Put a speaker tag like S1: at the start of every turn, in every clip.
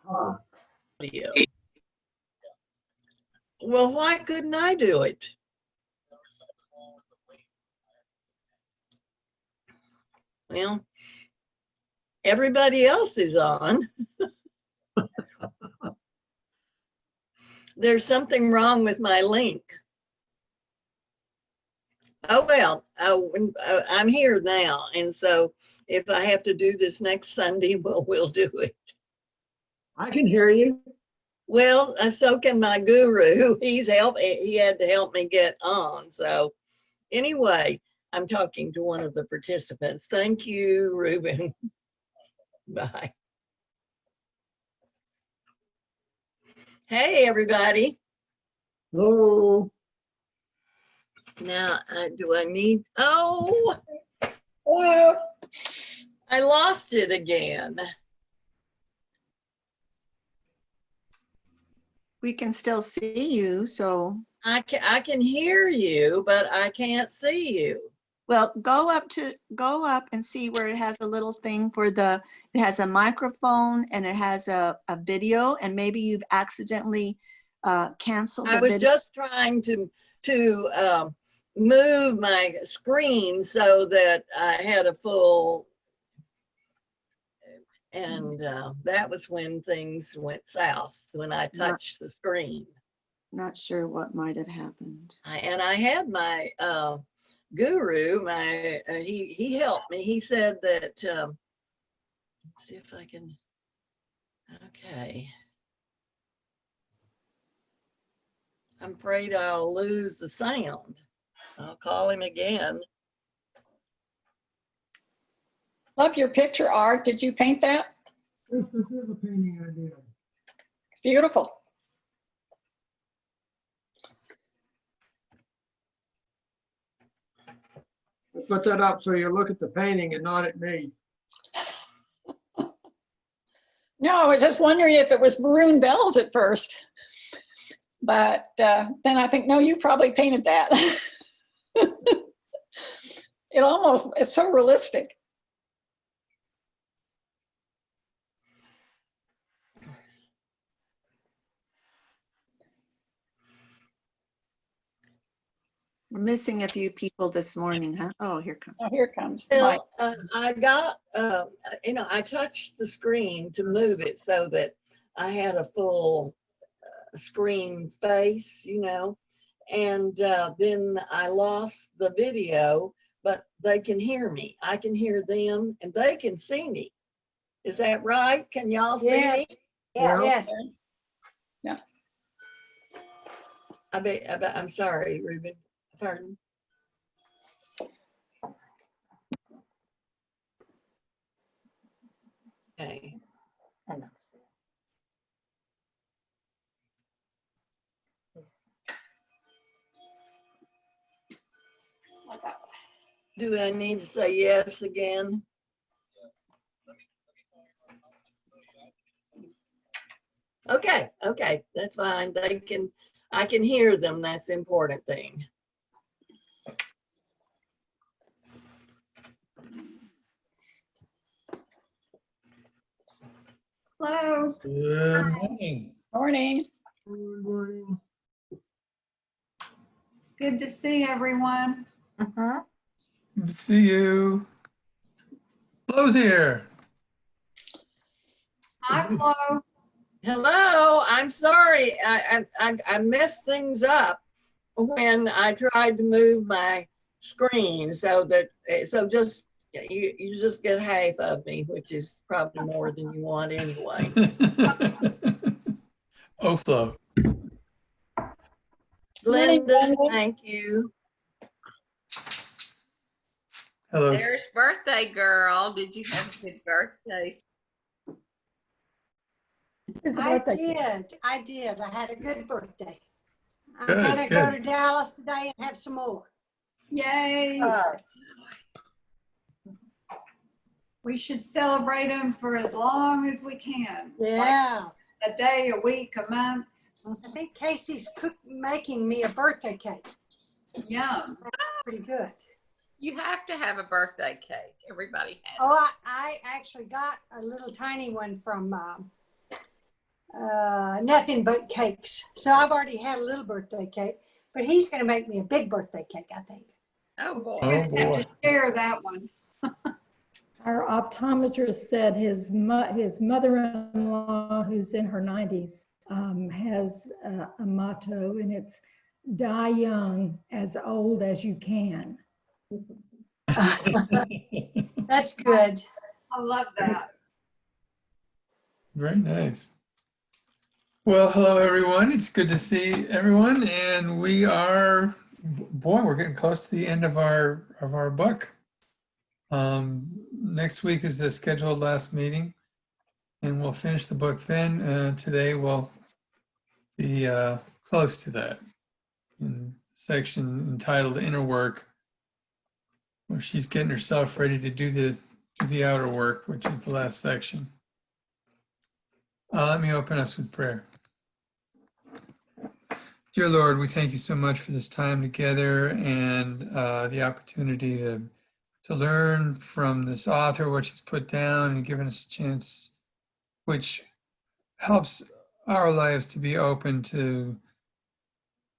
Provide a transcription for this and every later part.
S1: audio. Well, why couldn't I do it? Well, everybody else is on. There's something wrong with my link. Oh, well, I'm here now. And so if I have to do this next Sunday, well, we'll do it.
S2: I can hear you.
S1: Well, so can my guru. He had to help me get on. So anyway, I'm talking to one of the participants. Thank you, Ruben. Bye. Hey, everybody.
S2: Hello.
S1: Now, do I need, oh,
S3: Hello.
S1: I lost it again.
S4: We can still see you, so,
S1: I can hear you, but I can't see you.
S4: well, go up and see where it has a little thing for it has a microphone and it has a video, and maybe you've accidentally canceled the
S1: I was
S4: video.
S1: just trying to move my screen so that I had a full, and that was when things went south, when I touched the screen.
S4: Not sure what might have happened.
S1: And I had my guru, he helped me. He said that, let's see if I can, okay. I'm afraid I'll lose the sound. I'll call him again.
S3: Love your picture, Art. Did you paint that?
S2: This is a painting I did.
S3: It's beautiful.
S2: I put that up so you look at the painting and not at me.
S3: No, I was just wondering if it was maroon bells at first. But then I think, no, you probably painted that. It's so realistic.
S4: We're missing a few people this morning, huh? Oh, here comes.
S3: Oh, here comes the mic.
S1: Well, I got, I touched the screen to move it so that I had a full screen face, and then I lost the video, but they can hear me. I can hear them and they can see me. Is that right? Can y'all see me?
S2: Yeah.
S5: Yes.
S3: Yeah.
S1: I'm sorry, Ruben. Pardon. Okay. Do I need to say yes again? Okay, that's fine. I can hear them. That's the important thing.
S5: Hello.
S6: Good morning.
S3: Morning.
S2: Good morning.
S5: Good to see everyone.
S6: Good to see you. Flo's here.
S5: Hi, Flo.
S1: Hello, I'm sorry. I messed things up when I tried to move my screen so just you just get half of me, which is probably more than you want anyway.
S6: Oh, Flo.
S1: Linda, thank you.
S6: Hello.
S7: There's birthday girl. Did you have a good birthday?
S8: I did. I had a good birthday. I'm
S6: Good,
S8: gonna go
S6: good.
S8: to Dallas today and have some more.
S5: Yay. We should celebrate them for as long as we can.
S8: Yeah.
S5: Like a day, a week, a month.
S8: I think Casey's making me a birthday cake.
S5: Yum.
S8: Pretty good.
S7: You have to have a birthday cake. Everybody has.
S8: Oh, I actually got a little tiny one from nothing but cakes. So I've already had a little birthday cake, but he's going to make me a big birthday cake, I think.
S7: Oh, boy.
S6: Oh,
S5: Have
S6: boy.
S5: to share that one.
S9: Our optometrist said his mother-in-law, who's in her 90s, has a motto, and it's die young, as old as you can.
S8: That's good.
S5: I love that.
S6: Very nice. Well, hello, everyone. It's good to see everyone. And we are, boy, we're getting close to the end of our book. Next week is the scheduled last meeting, and we'll finish the book then. Today we'll be close to that. In the section entitled Inner Work, where she's getting herself ready to do the outer work, which is the last section. Let me open us with prayer. Dear Lord, we thank you so much for this time together and the opportunity to learn from this author what she's put down and given us a chance, which helps our lives to be open to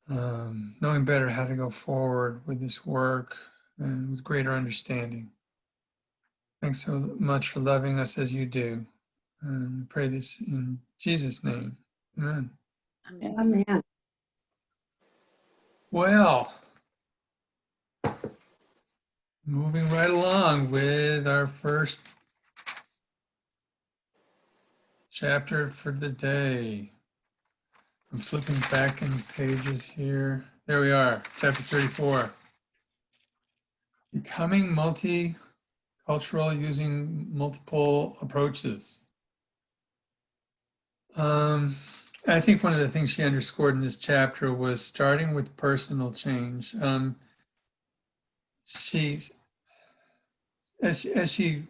S6: knowing better how to go forward with this work and with greater understanding. Thanks so much for loving us as you do. And I pray this in Jesus' name. Amen.
S8: Amen.
S6: Well, moving right along with our first chapter for the day. I'm flipping back in pages here. There we are, chapter 34. Becoming multicultural using multiple approaches. I think one of the things she underscored in this chapter was starting with personal change. As she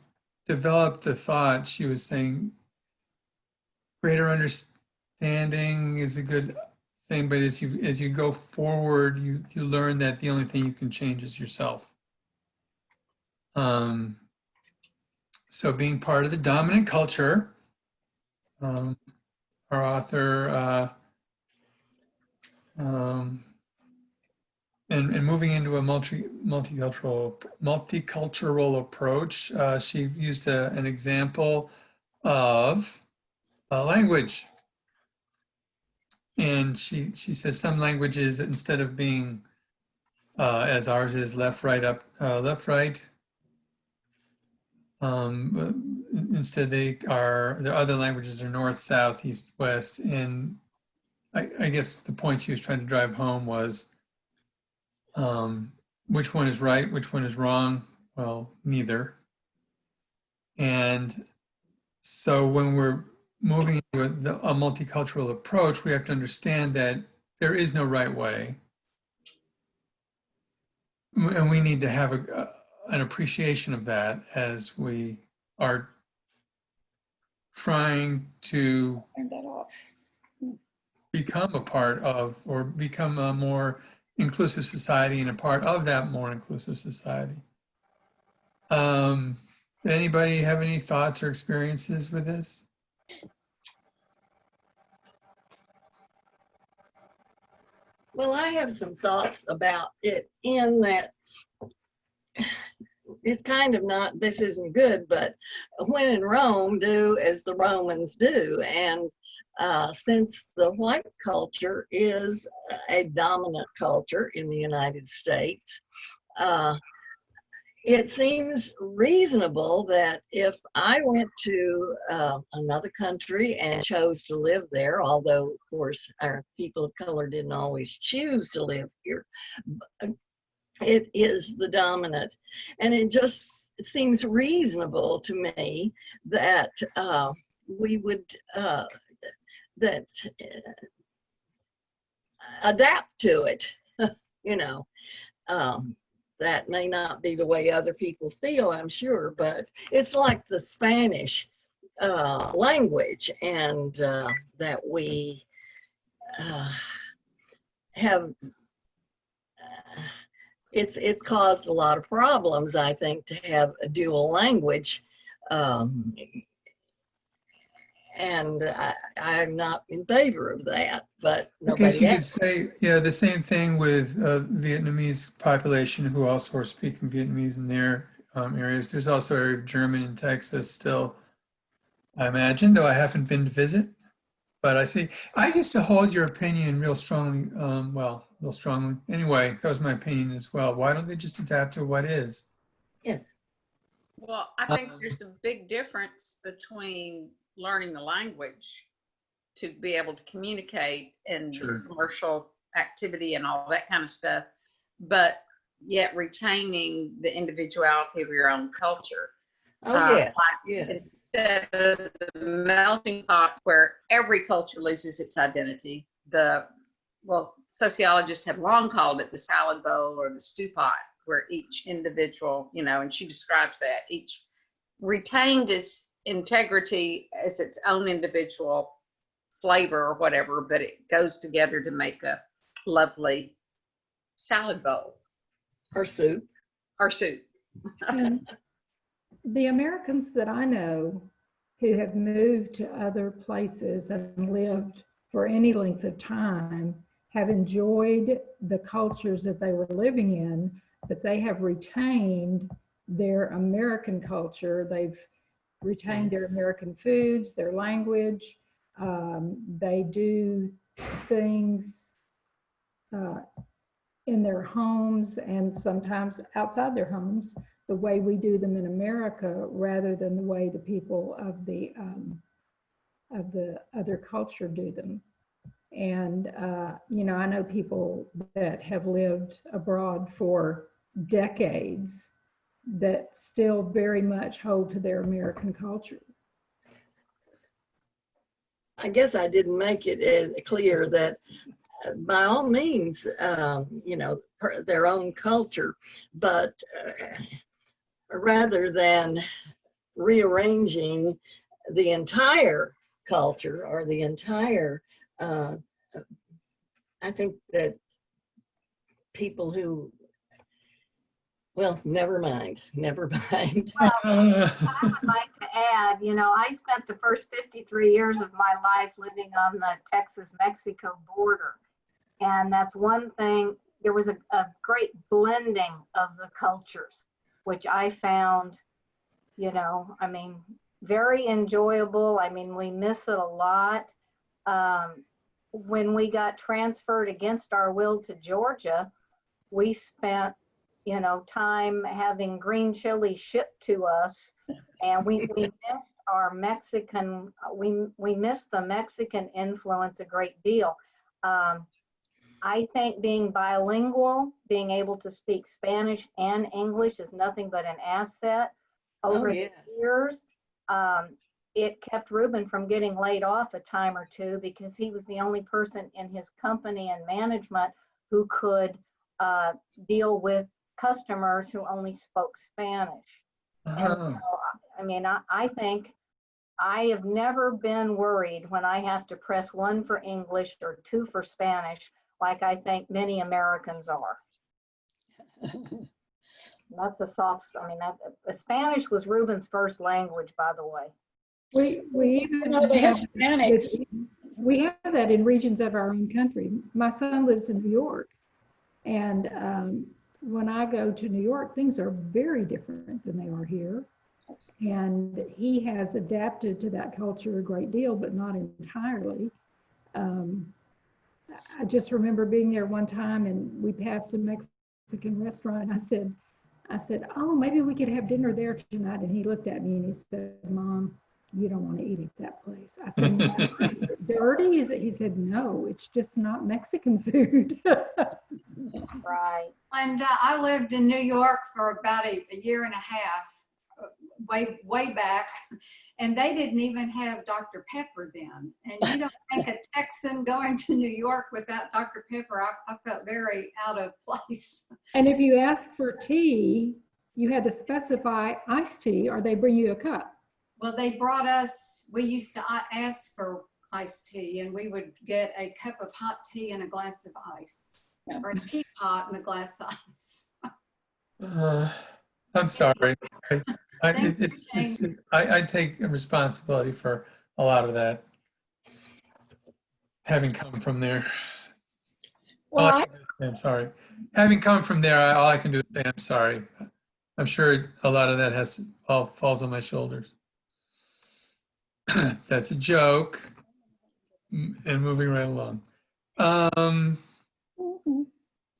S6: developed the thought, she was saying greater understanding is a good thing, but as you go forward, you learn that the only thing you can change is yourself. So being part of the dominant culture, our author, and moving into a multicultural approach, she used an example of language. And she says some languages, instead of being, as ours is, left, right, up, left, right, instead the other languages are north, south, east, west. And I guess the point she was trying to drive home was which one is right, which one is wrong? Well, neither. And so when we're moving into a multicultural approach, we have to understand that there is no right way. And we need to have an appreciation of that as we are trying to
S3: Turn that off.
S6: become a part of, or become a more inclusive society and a part of that more inclusive society. Anybody have any thoughts or experiences with this?
S1: Well, I have some thoughts about it in that it's kind of not, this isn't good, but when in Rome, do as the Romans do. And since the white culture is a dominant culture in the United States, it seems reasonable that if I went to another country and chose to live there, although of course our people of color didn't always choose to live here, it is the dominant. And it just seems reasonable to me that we would adapt to it, you know. That may not be the way other people feel, I'm sure, but it's like the Spanish language, and that we have, it's caused a lot of problems, I think, to have a dual language. And I'm not in favor of that, but
S6: I guess
S1: nobody
S6: you could
S1: else.
S6: say, yeah, the same thing with Vietnamese population who also are speaking Vietnamese in their areas. There's also area of German in Texas still, I imagine, though I haven't been to visit. But I see, I used to hold your opinion real strongly, real strongly. Anyway, that was my opinion as well. Why don't they just adapt to what is?
S1: Yes.
S7: Well, I think there's a big difference between learning the language to be able to communicate and
S6: Sure.
S7: commercial activity and all that kind of stuff, but yet retaining the individuality of your own culture.
S1: Oh, yes,
S7: Like
S1: yes.
S7: instead of the melting pot where every culture loses its identity, sociologists have long called it the salad bowl or the stew pot, where each individual, and she describes that, each retained its integrity as its own individual flavor or whatever, but it goes together to make a lovely salad bowl
S1: Or soup.
S7: or soup.
S9: And the Americans that I know who have moved to other places and lived for any length of time have enjoyed the cultures that they were living in, but they have retained their American culture. They've retained their American foods, their language. They do things in their homes and sometimes outside their homes the way we do them in America, rather than the way the people of the other culture do them. And I know people that have lived abroad for decades that still very much hold to their American culture.
S1: I guess I didn't make it clear that by all means, their own culture, but rather than rearranging the entire culture or the entire, I think that people who, well, never mind.
S10: I would like to add, I spent the first 53 years of my life living on the Texas-Mexico border. And that's one thing, there was a great blending of the cultures, which I found, very enjoyable. We miss it a lot. When we got transferred against our will to Georgia, we spent time having green chili shipped to us, and we missed our Mexican, we missed the Mexican influence a great deal. I think being bilingual, being able to speak Spanish and English is nothing but an asset. Over the years, it kept Ruben from getting laid off a time or two because he was the only person in his company and management who could deal with customers who only spoke Spanish. And so, I think I have never been worried when I have to press 1 for English or 2 for Spanish, like I think many Americans are. That's a soft, Spanish was Ruben's first language, by the way.
S9: We even
S3: they have
S9: have
S3: Hispanics.
S9: we have that in regions of our own country. My son lives in New York, and when I go to New York, things are very different than they are here. And he has adapted to that culture a great deal, but not entirely. I just remember being there one time and we passed a Mexican restaurant. I said, oh, maybe we could have dinner there tonight. And he looked at me and he said, Mom, you don't want to eat at that place. I said, no, is it dirty? He said, no, it's just not Mexican food.
S10: Right.
S5: And I lived in New York for about a year and a half, way back, and they didn't even have Dr. Pepper then. And you don't think a Texan going to New York without Dr. Pepper, I felt very out of place.
S9: And if you ask for tea, you had to specify iced tea or they bring you a cup.
S5: Well, they brought us, we used to ask for iced tea, and we would get a cup of hot tea and a glass of ice, or a teapot and a glass of ice.
S6: I'm sorry. I take responsibility for a lot of that, having come from there. All
S3: Well,
S6: I can do is say I'm sorry. Having come from there, all I can do is say I'm sorry. I'm sure a lot of that all falls on my shoulders. That's a joke. And moving right along.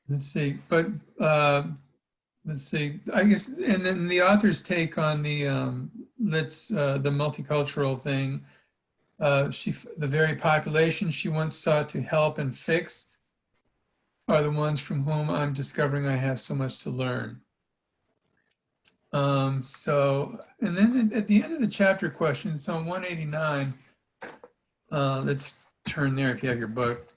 S6: Let's see, but let's see. I guess, and then the author's take on the the multicultural thing. The very population she once sought to help and fix are the ones from whom I'm discovering I have so much to learn. So, and then at the end of the chapter questions on 189, let's turn there if you have your book.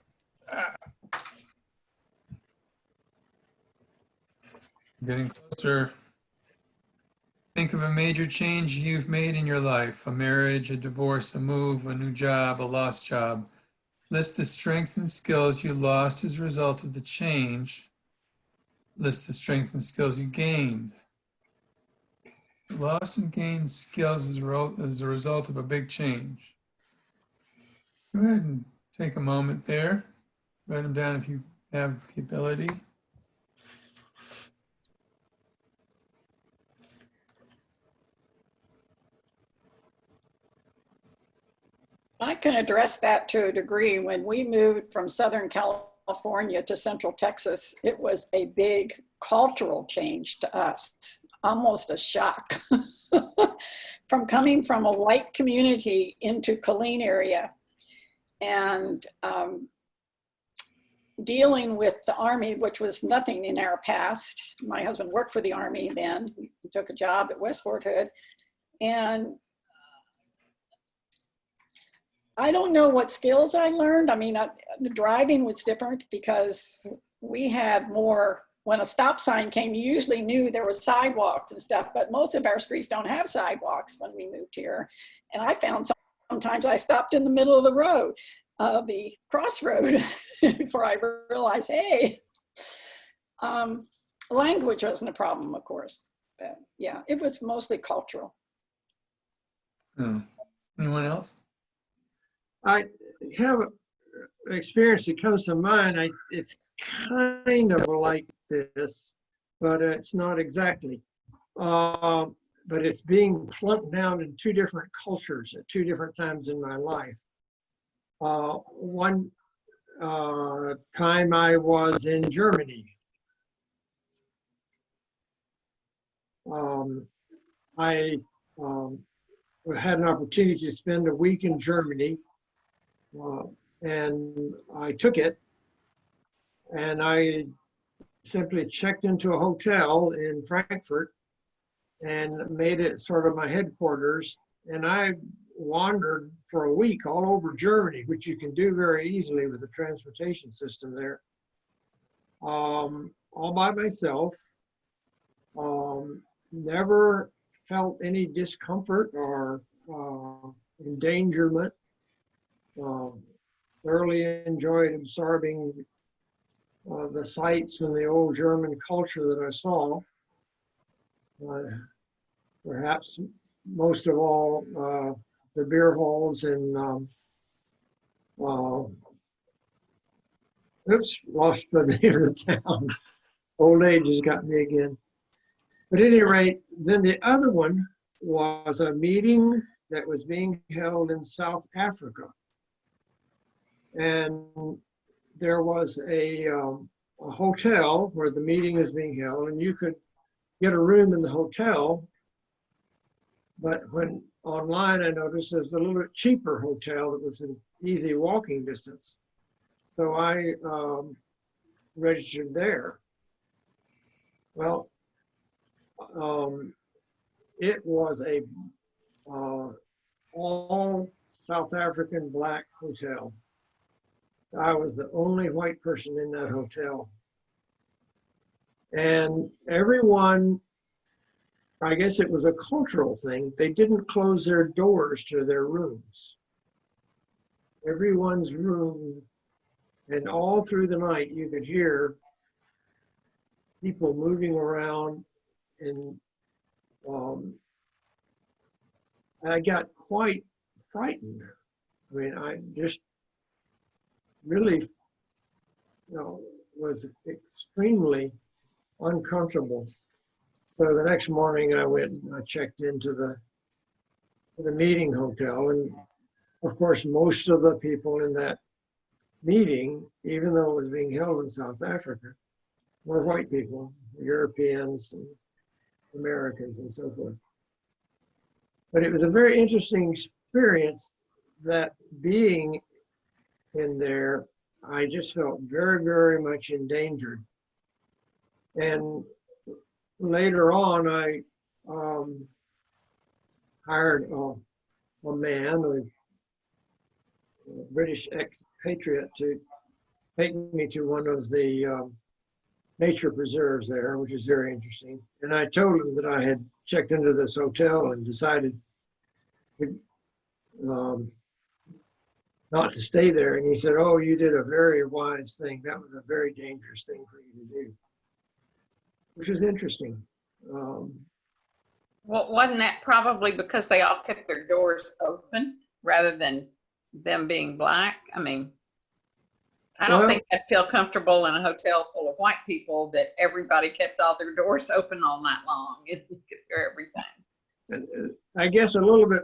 S6: Getting closer. Think of a major change you've made in your life, a marriage, a divorce, a move, a new job, a lost job. List the strengths and skills you lost as a result of the change. List the strengths and skills you gained. Lost and gained skills as a result of a big change. Go ahead and take a moment there. Write them down if you have the ability.
S3: I can address that to a degree. When we moved from Southern California to Central Texas, it was a big cultural change to us, almost a shock. From coming from a white community into Killeen area and dealing with the Army, which was nothing in our past. My husband worked for the Army then. He took a job at West Fort Hood. And I don't know what skills I learned. I mean, the driving was different because we had more, when a stop sign came, you usually knew there were sidewalks and stuff, but most of our streets don't have sidewalks when we moved here. And I found sometimes I stopped in the middle of the road, the crossroad, before I realized, hey, language wasn't a problem, of course. But yeah, it was mostly cultural.
S6: Anyone else?
S2: I have an experience that comes to mind. It's kind of like this, but it's not exactly. But it's being plunked down in two different cultures at two different times in my life. One time I was in Germany. I had an opportunity to spend a week in Germany. And I took it, and I simply checked into a hotel in Frankfurt and made it sort of my headquarters. And I wandered for a week all over Germany, which you can do very easily with the transportation system there, all by myself. Never felt any discomfort or endangerment. Thoroughly enjoyed absorbing the sights and the old German culture that I saw. Perhaps most of all, the beer halls in, oops, lost the name of the town. Old age has got me again. But at any rate, then the other one was a meeting that was being held in South Africa. And there was a hotel where the meeting is being held, and you could get a room in the hotel. But when online, I noticed there's a little bit cheaper hotel that was in easy walking distance. So I registered there. Well, it was a all South African Black hotel. I was the only white person in that hotel. And everyone, I guess it was a cultural thing, they didn't close their doors to their rooms. Everyone's room, and all through the night you could hear people moving around, and I got quite frightened. I mean, I just really, was extremely uncomfortable. So the next morning I went and I checked into the meeting hotel, and of course most of the people in that meeting, even though it was being held in South Africa, were white people, Europeans and Americans and so forth. But it was a very interesting experience that being in there, I just felt very, very much endangered. And later on, I hired a man, a British expatriate, to take me to one of the nature preserves there, which is very interesting. And I told him that I had checked into this hotel and decided to, not to stay there. And he said, "Oh, you did a very wise thing. That was a very dangerous thing for you to do," which was interesting.
S7: Well, wasn't that probably because they all kept their doors open rather than them being black? I mean, I don't think I'd feel comfortable in a hotel full of white people that everybody kept all their doors open all night long and you could hear everything.
S2: I guess a little bit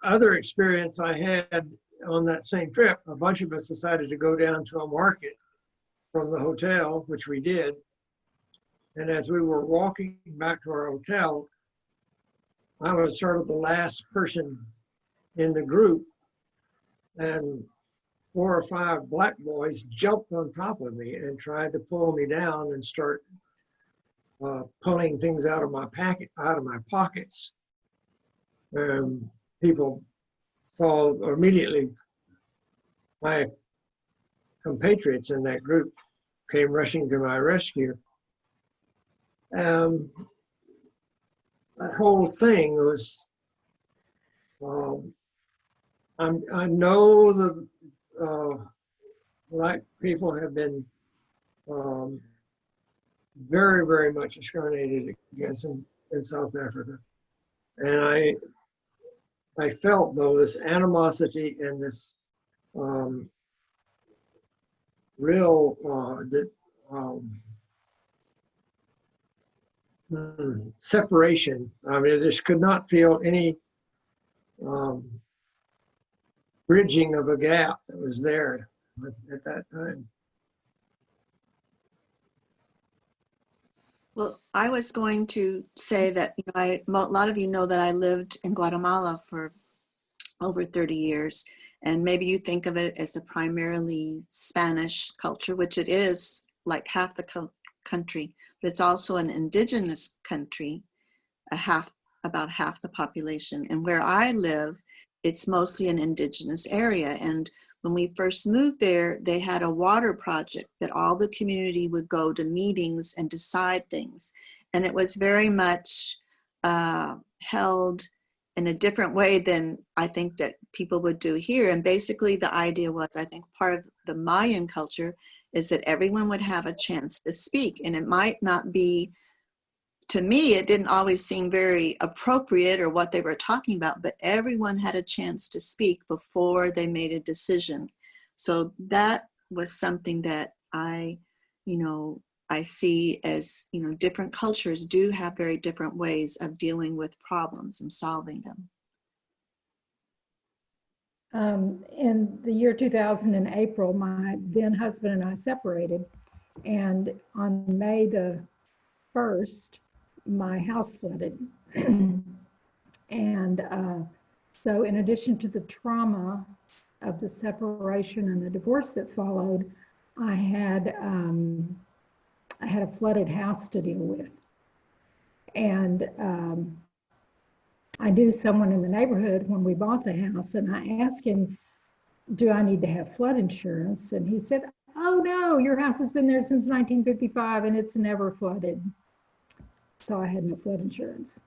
S2: other experience I had on that same trip, a bunch of us decided to go down to a market from the hotel, which we did. And as we were walking back to our hotel, I was sort of the last person in the group, and 4 or 5 black boys jumped on top of me and tried to pull me down and start pulling things out of my pockets. People saw immediately, my compatriots in that group came rushing to my rescue. That whole thing was, I know the black people have been very, very much discriminated against in South Africa. And I felt, though, this animosity and this real separation. I mean, I just could not feel any bridging of a gap that was there at that time.
S4: Well, I was going to say that a lot of you know that I lived in Guatemala for over 30 years, and maybe you think of it as a primarily Spanish culture, which it is, like half the country, but it's also an indigenous country, about half the population. And where I live, it's mostly an indigenous area. And when we first moved there, they had a water project that all the community would go to meetings and decide things. And it was very much held in a different way than I think that people would do here. And basically the idea was, I think part of the Mayan culture is that everyone would have a chance to speak. And it might not be, to me, it didn't always seem very appropriate or what they were talking about, but everyone had a chance to speak before they made a decision. So that was something that I see as, different cultures do have very different ways of dealing with problems and solving them.
S9: In the year 2000 in April, my then husband and I separated, and on May the 1st, my house flooded. And so in addition to the trauma of the separation and the divorce that followed, I had a flooded house to deal with. And I knew someone in the neighborhood when we bought the house, and I asked him, do I need to have flood insurance? And he said, oh no, your house has been there since 1955 and it's never flooded. So I had no flood insurance.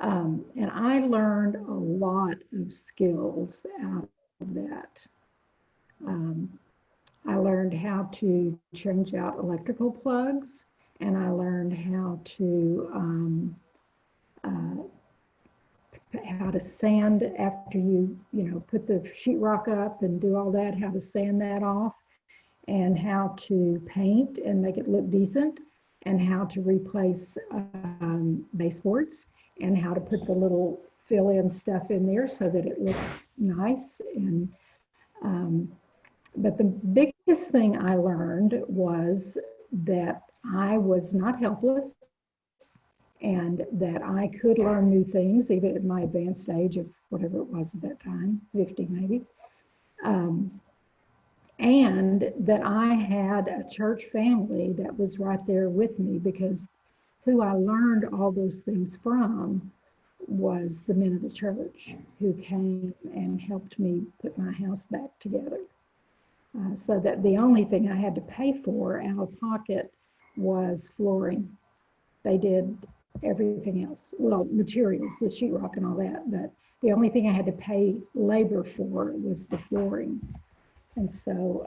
S9: And I learned a lot of skills out of that. I learned how to change out electrical plugs, and I learned how to how to sand after you put the sheetrock up and do all that, how to sand that off, and how to paint and make it look decent, and how to replace baseboards, and how to put the little fill-in stuff in there so that it looks nice. And but the biggest thing I learned was that I was not helpless, and that I could learn new things, even at my advanced age of whatever it was at that time, 50 maybe. And that I had a church family that was right there with me, because who I learned all those things from was the men of the church who came and helped me put my house back together. So that the only thing I had to pay for out of pocket was flooring. They did everything else. Well, materials, the sheetrock and all that, but the only thing I had to pay labor for was the flooring. And so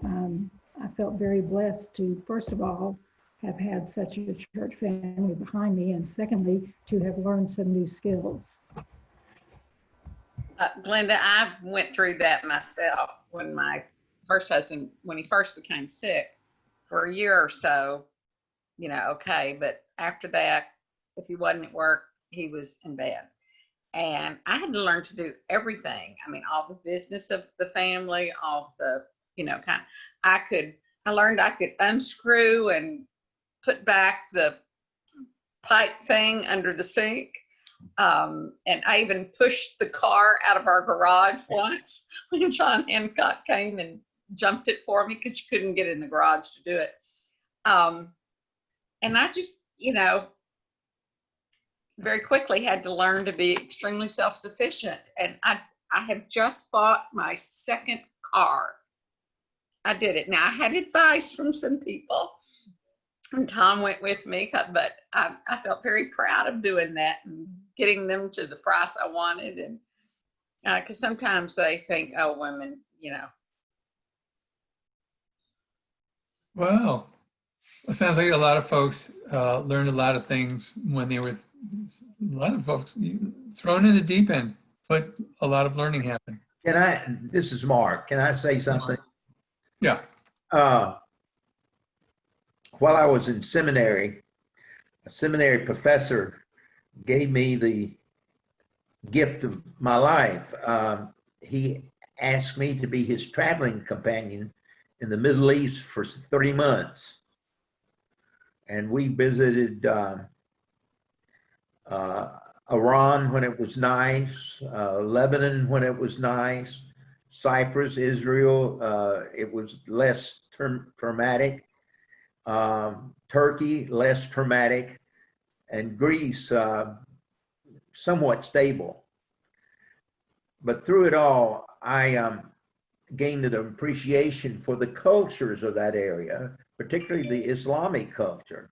S9: I felt very blessed to, first of all, have had such a church family behind me, and secondly, to have learned some new skills.
S7: Glenda, I went through that myself when my first husband, when he first became sick for a year or so, okay. But after that, if he wasn't at work, he was in bed. And I had to learn to do everything. I mean, all the business of the family, all the, I learned I could unscrew and put back the pipe thing under the sink. And I even pushed the car out of our garage once when John Hancock came and jumped it for me, because you couldn't get in the garage to do it. And I just, very quickly had to learn to be extremely self-sufficient. And I have just bought my second car. I did it. Now, I had advice from some people, and Tom went with me, but I felt very proud of doing that and getting them to the price I wanted. And because sometimes they think, oh, women,
S6: Well, it sounds like a lot of folks learned a lot of things when they were, a lot of folks thrown in the deep end, but a lot of learning happened.
S11: This is Mark. Can I say something?
S6: Yeah.
S11: While I was in seminary, a seminary professor gave me the gift of my life. He asked me to be his traveling companion in the Middle East for 3 months. And we visited Iran when it was nice, Lebanon when it was nice, Cyprus, Israel, it was less traumatic, Turkey, less traumatic, and Greece, somewhat stable. But through it all, I gained an appreciation for the cultures of that area, particularly the Islamic culture.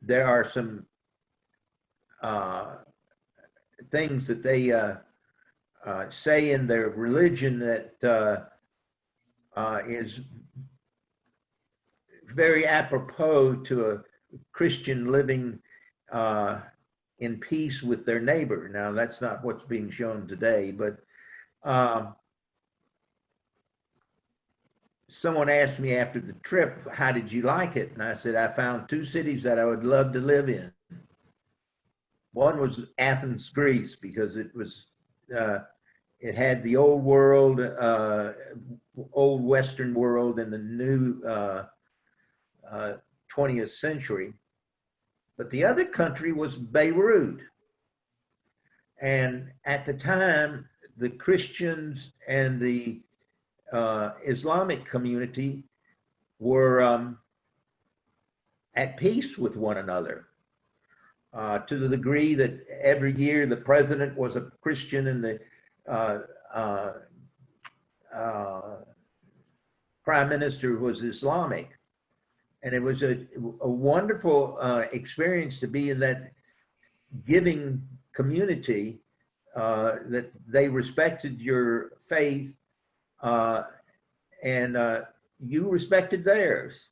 S11: There are some things that they say in their religion that is very apropos to a Christian living in peace with their neighbor. Now, that's not what's being shown today, but someone asked me after the trip, how did you like it? And I said, I found 2 cities that I would love to live in. One was Athens, Greece, because it was, it had the old world, old Western world and the new 20th century. But the other country was Beirut. And at the time, the Christians and the Islamic community were at peace with one another, to the degree that every year the president was a Christian and the prime minister was Islamic. And it was a wonderful experience to be in that giving community, that they respected your faith and you respected theirs.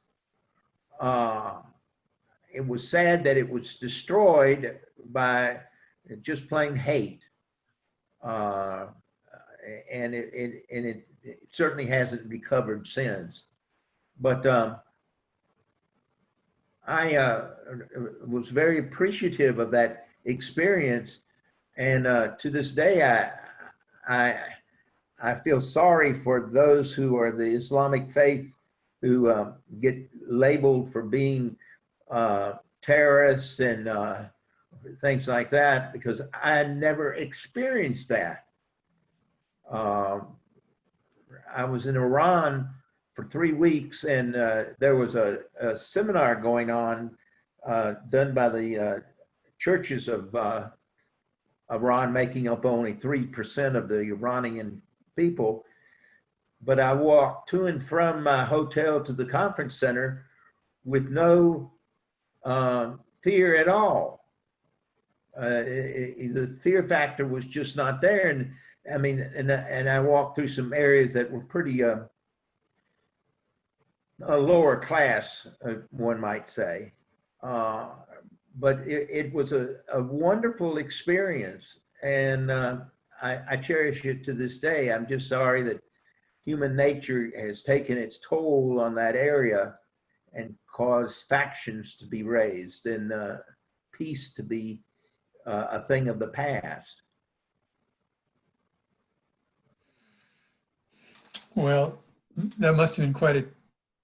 S11: It was sad that it was destroyed by just plain hate. And it certainly hasn't recovered since. But I was very appreciative of that experience, and to this day, I feel sorry for those who are the Islamic faith who get labeled for being terrorists and things like that, because I never experienced that. I was in Iran for 3 weeks, and there was a seminar going on done by the churches of Iran, making up only 3% of the Iranian people. But I walked to and from my hotel to the conference center with no fear at all. The fear factor was just not there. And I mean, and I walked through some areas that were pretty a lower class, one might say. But it was a wonderful experience, and I cherish it to this day. I'm just sorry that human nature has taken its toll on that area and caused factions to be raised and peace to be a thing of the past.
S6: Well, that must have been quite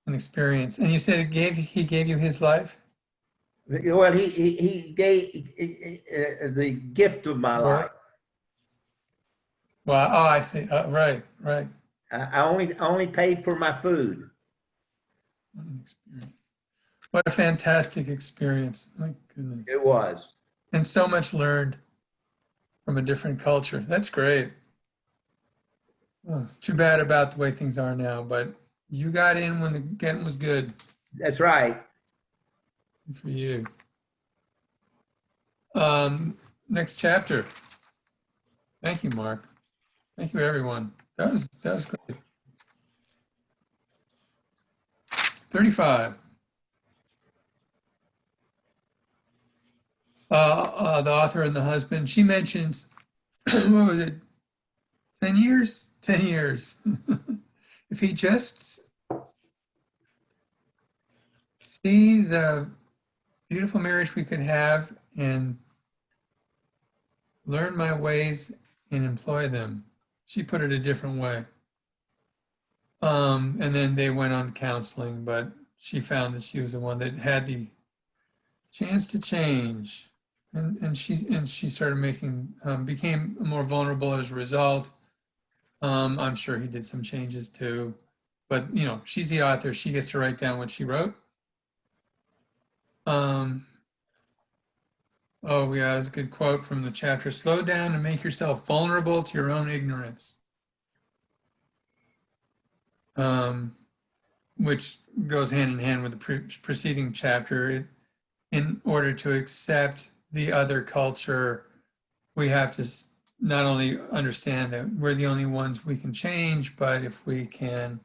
S6: an experience. And you said he gave you his life?
S11: Well, he gave the gift of my life.
S6: Well, oh, I see. Right.
S11: I only paid for my food.
S6: What a fantastic experience. My goodness.
S11: It was.
S6: And so much learned from a different culture. That's great. Oh, too bad about the way things are now, but you got in when the getting was good.
S11: That's right.
S6: Good for you. Next chapter. Thank you, Mark. Thank you, everyone. That was great. 35. The author and the husband. She mentions, what was it? 10 years? 10 years. If he just see the beautiful marriage we could have and learn my ways and employ them. She put it a different way. And then they went on counseling, but she found that she was the one that had the chance to change. And she started making, became more vulnerable as a result. I'm sure he did some changes too, but she's the author. She gets to write down what she wrote. Oh yeah, it was a good quote from the chapter. Slow down and make yourself vulnerable to your own ignorance. Which goes hand in hand with the preceding chapter. In order to accept the other culture, we have to not only understand that we're the only ones we can change, but if we can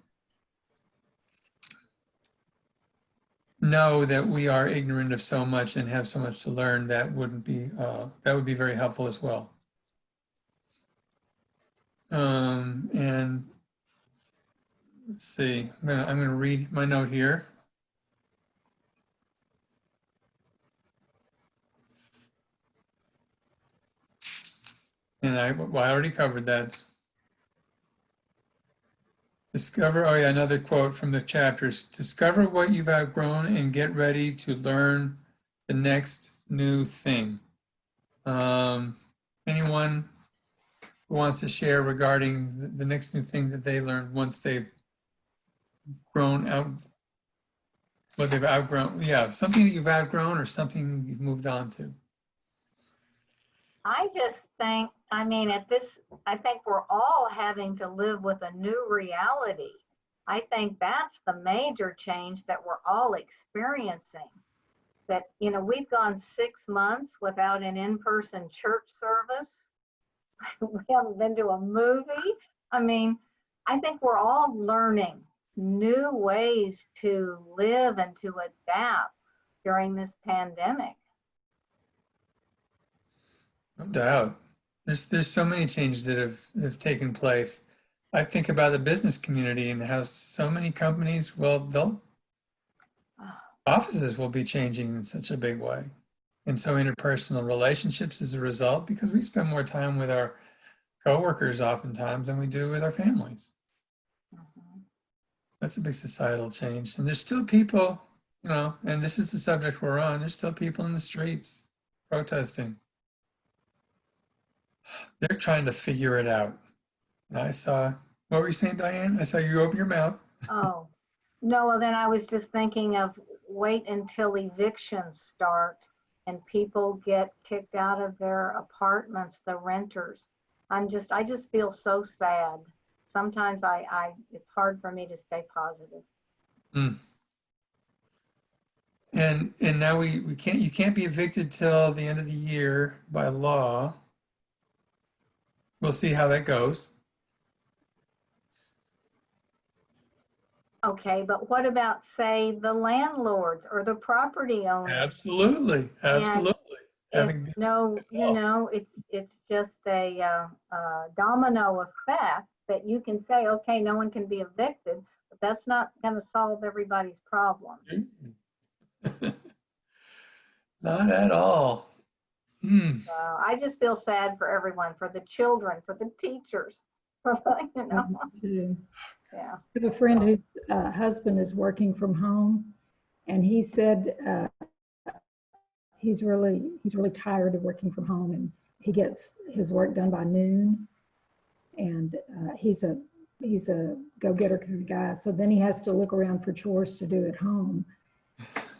S6: know that we are ignorant of so much and have so much to learn, that would be very helpful as well. And let's see, I'm gonna read my note here. And I already covered that. Discover, oh yeah, another quote from the chapters. Discover what you've outgrown and get ready to learn the next new thing. Anyone who wants to share regarding the next new thing that they learned once they've grown out, what they've outgrown? Yeah, something that you've outgrown or something you've moved on to.
S10: I just think, I think we're all having to live with a new reality. I think that's the major change that we're all experiencing. That, we've gone 6 months without an in-person church service. We haven't been to a movie. I think we're all learning new ways to live and to adapt during this pandemic.
S6: No doubt. There's so many changes that have taken place. I think about the business community and how so many companies, well, offices will be changing in such a big way. And so interpersonal relationships as a result, because we spend more time with our coworkers oftentimes than we do with our families. That's a big societal change. And there's still people, and this is the subject we're on, there's still people in the streets protesting. They're trying to figure it out. And I saw, what were you saying, Diane? I saw you open your mouth.
S10: Oh, no, well, then I was just thinking of wait until evictions start and people get kicked out of their apartments, the renters. I just feel so sad. Sometimes it's hard for me to stay positive.
S6: Mm. And now you can't be evicted till the end of the year by law. We'll see how that goes.
S10: Okay, but what about, say, the landlords or the property owners?
S6: Absolutely.
S10: It's just a domino effect that you can say, okay, no one can be evicted, but that's not going to solve everybody's problem.
S6: Not at all.
S10: I just feel sad for everyone, for the children, for the teachers, for the,
S9: Too.
S10: yeah.
S9: I have a friend whose husband is working from home, and he said he's really tired of working from home, and he gets his work done by noon, and he's a go-getter kind of guy. So then he has to look around for chores to do at home.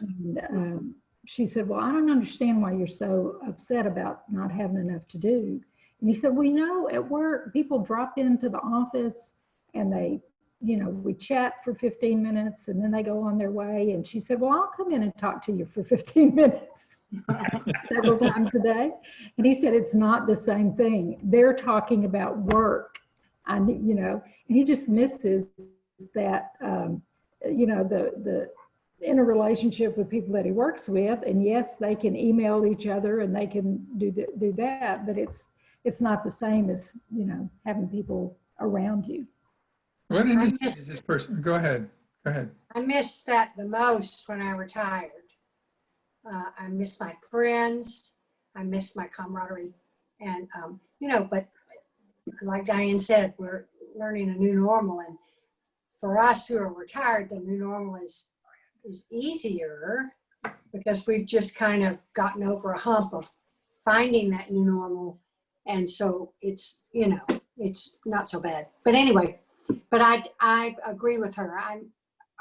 S9: And she said, well, I don't understand why you're so upset about not having enough to do. And he said, well, at work, people drop into the office and they, we chat for 15 minutes and then they go on their way. And she said, well, I'll come in and talk to you for 15 minutes several times a day. And he said, it's not the same thing. They're talking about work. And he just misses that, the interrelationship with people that he works with. And yes, they can email each other and they can do that, but it's not the same as, having people around you.
S6: What industry is this person? Go ahead.
S8: I miss that the most when I retired. I miss my friends. I miss my camaraderie. And, but like Diane said, we're learning a new normal. And for us who are retired, the new normal is easier because we've just kind of gotten over a hump of finding that new normal. And so it's not so bad. But anyway, but I agree with her. I'm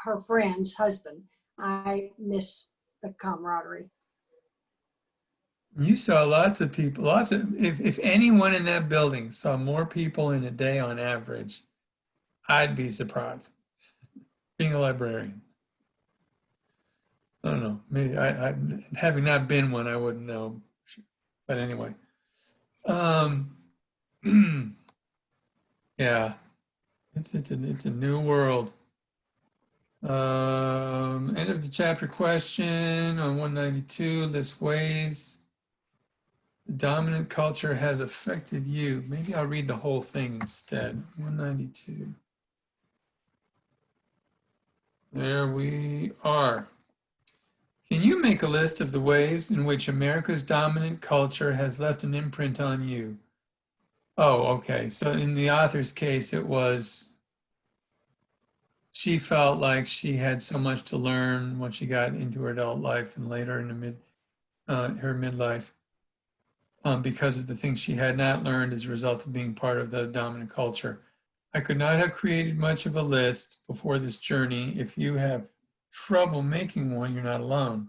S8: her friend's husband. I miss the camaraderie.
S6: You saw lots of people, if anyone in that building saw more people in a day on average, I'd be surprised. Being a librarian. I don't know. Maybe I having not been one, I wouldn't know. But anyway, yeah, it's a new world. End of the chapter question on 192. List ways the dominant culture has affected you. Maybe I'll read the whole thing instead. 192. There we are. Can you make a list of the ways in which America's dominant culture has left an imprint on you? Oh, okay. So in the author's case, it was she felt like she had so much to learn when she got into her adult life and later in her midlife because of the things she had not learned as a result of being part of the dominant culture. I could not have created much of a list before this journey. If you have trouble making one, you're not alone.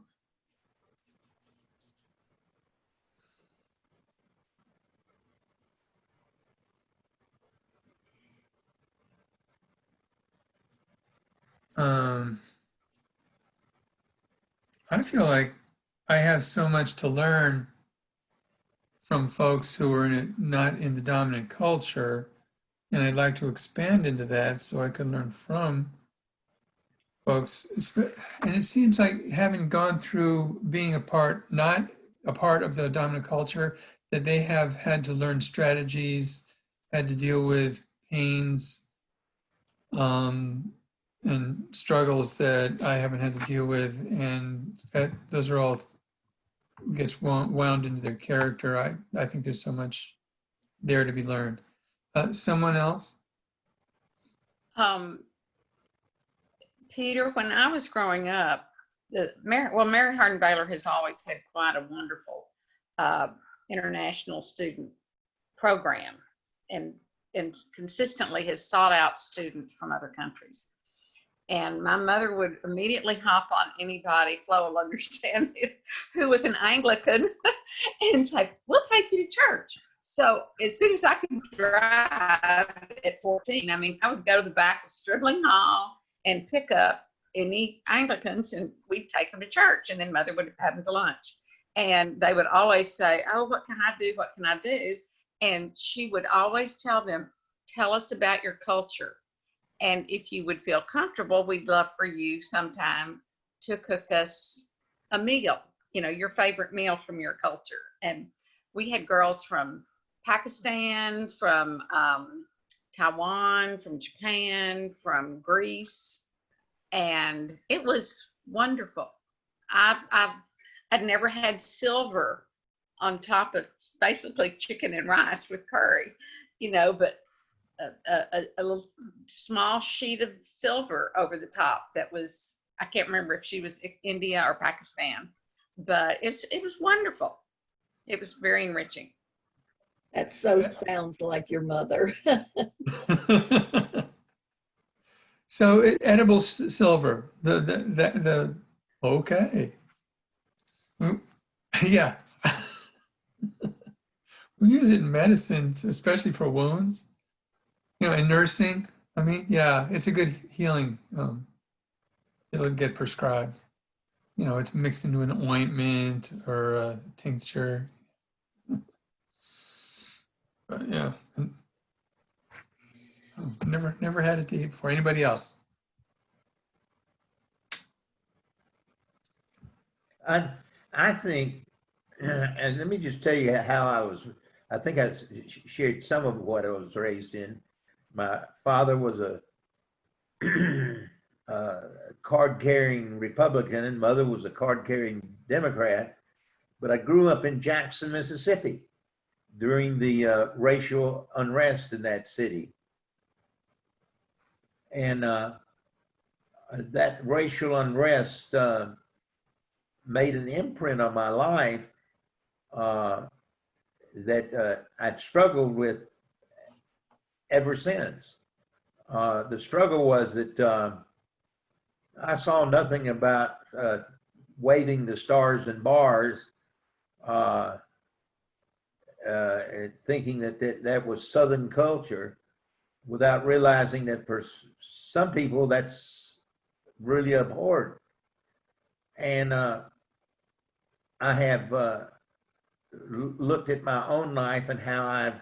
S6: I feel like I have so much to learn from folks who are not in the dominant culture, and I'd like to expand into that so I can learn from folks. And it seems like having gone through being not a part of the dominant culture, that they have had to learn strategies, had to deal with pains, and struggles that I haven't had to deal with, and that those are all gets wound into their character. I think there's so much there to be learned. Someone else?
S7: Peter, when I was growing up, Mary Hardin Baylor has always had quite a wonderful international student program, and consistently has sought out students from other countries. And my mother would immediately hop on anybody, Flo will understand it, who was an Anglican and say, we'll take you to church. So as soon as I could drive at 14, I mean, I would go to the back of Stribling Hall and pick up any Anglicans, and we'd take them to church, and then Mother would have them to lunch. And they would always say, oh, what can I do? What can I do? And she would always tell them, tell us about your culture. And if you would feel comfortable, we'd love for you sometime to cook us a meal, you know, your favorite meal from your culture. And we had girls from Pakistan, from Taiwan, from Japan, from Greece, and it was wonderful. I'd never had silver on top of basically chicken and rice with curry, you know, but a little small sheet of silver over the top. That was, I can't remember if she was India or Pakistan, but it was wonderful. It was very enriching.
S1: That so sounds like your mother.
S6: So edible silver, the okay. Yeah. We use it in medicine, especially for wounds, you know, in nursing. I mean, yeah, it's a good healing. It'll get prescribed. You know, it's mixed into an ointment or a tincture. But yeah, never had it to eat before. Anybody else?
S11: I think, and let me just tell you how I think I shared some of what I was raised in. My father was a card-carrying Republican, and mother was a card-carrying Democrat. But I grew up in Jackson, Mississippi during the racial unrest in that city. And that racial unrest made an imprint on my life that I've struggled with ever since. The struggle was that I saw nothing about waving the stars and bars, thinking that was Southern culture, without realizing that for some people that's really abhorrent. And I have looked at my own life and how I've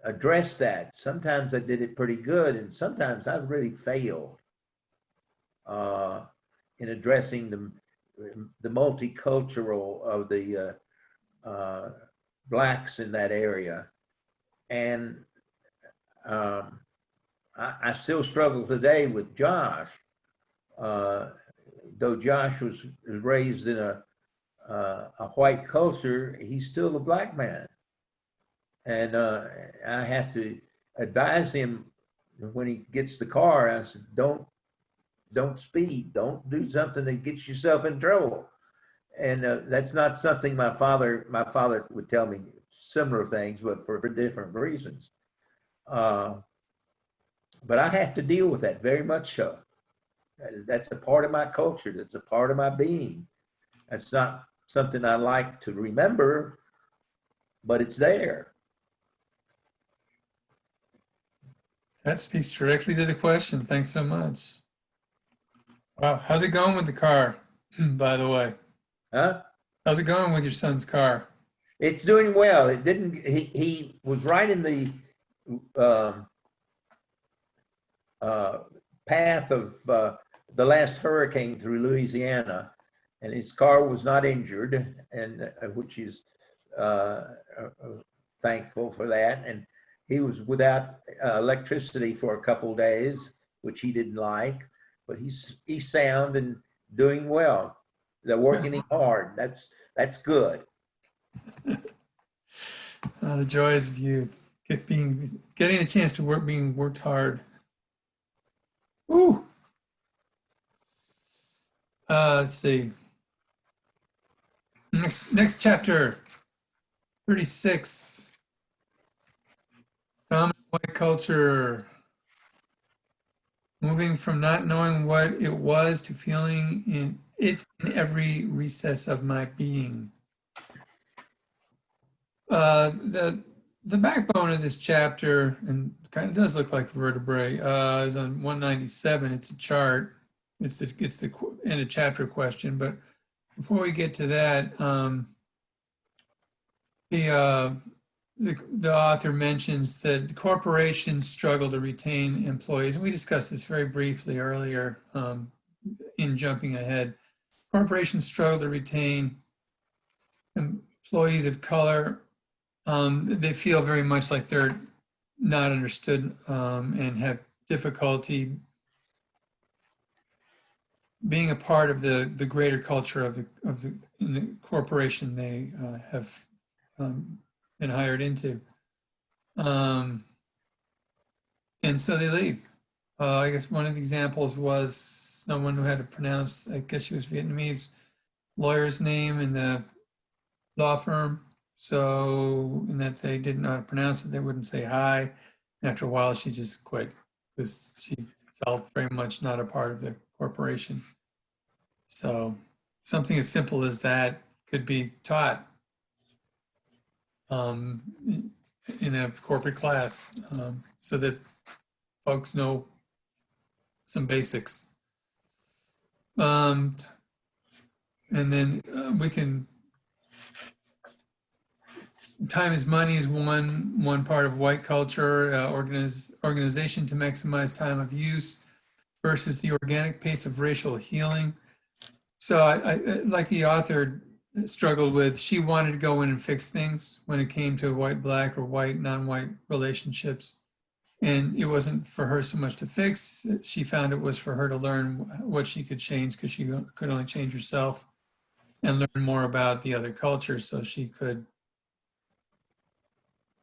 S11: addressed that. Sometimes I did it pretty good, and sometimes I've really failed in addressing the multicultural of the blacks in that area. And I still struggle today with Josh. Though Josh was raised in a white culture, he's still a black man. And I have to advise him when he gets the car. I said, don't speed, don't do something that gets yourself in trouble. And that's not something my father would tell me similar things, but for different reasons. But I have to deal with that very much so. That's a part of my culture. That's a part of my being. That's not something I like to remember, but it's there.
S6: That speaks directly to the question. Thanks so much. Wow, how's it going with the car, by the way?
S11: Huh?
S6: How's it going with your son's car?
S11: It's doing well. It didn't. He was right in the path of the last hurricane through Louisiana, and his car was not injured, and which is thankful for that. And he was without electricity for a couple of days, which he didn't like, but he's sound and doing well. They're working him hard. That's good.
S6: The joys of youth, getting a chance to work, being worked hard. Woo. Let's see. Next chapter, 36. Dominant white culture. Moving from not knowing what it was to feeling it in every recess of my being. The backbone of this chapter, and kind of does look like vertebrae, is on 197. It's a chart. It's the end of chapter question. But before we get to that, the author mentions that corporations struggle to retain employees, and we discussed this very briefly earlier in jumping ahead. Corporations struggle to retain employees of color. They feel very much like they're not understood and have difficulty being a part of the greater culture of the corporation they have been hired into. And so they leave. I guess one of the examples was someone who had to pronounce, I guess she was Vietnamese, lawyer's name in the law firm. So, in that they didn't know how to pronounce it, they wouldn't say hi. After a while, she just quit because she felt very much not a part of the corporation. So, something as simple as that could be taught in a corporate class so that folks know some basics. And then we can. Time is money is one part of white culture, organization to maximize time of use versus the organic pace of racial healing. So I like the author struggled with, she wanted to go in and fix things when it came to white-black or white, non-white relationships. And it wasn't for her so much to fix. She found it was for her to learn what she could change because she could only change herself and learn more about the other culture so she could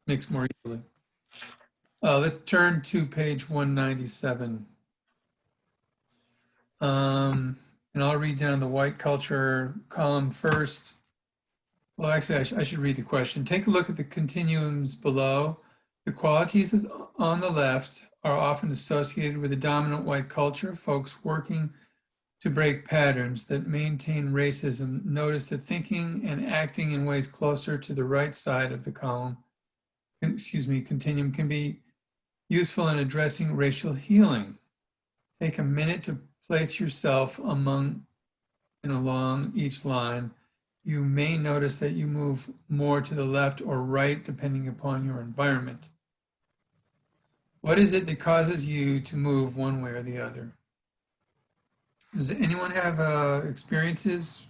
S6: mix more easily. Let's turn to page 197. And I'll read down the white culture column first. Well, actually, I should read the question. Take a look at the continuums below. The qualities on the left are often associated with the dominant white culture, folks working to break patterns that maintain racism. Notice that thinking and acting in ways closer to the right side of the column, continuum, can be useful in addressing racial healing. Take a minute to place yourself among and along each line. You may notice that you move more to the left or right depending upon your environment. What is it that causes you to move one way or the other? Does anyone have experiences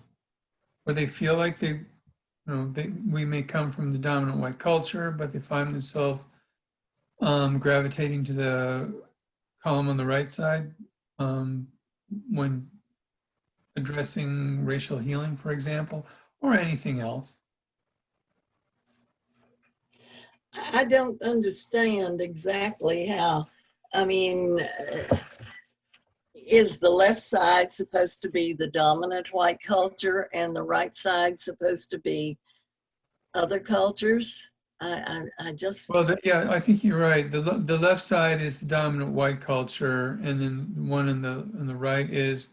S6: where they feel like we may come from the dominant white culture, but they find themselves gravitating to the column on the right side when addressing racial healing, for example, or anything else?
S1: I don't understand exactly how, I mean, is the left side supposed to be the dominant white culture and the right side supposed to be other cultures? I just.
S6: Well, yeah, I think you're right. The left side is the dominant white culture, and then the one on the right is,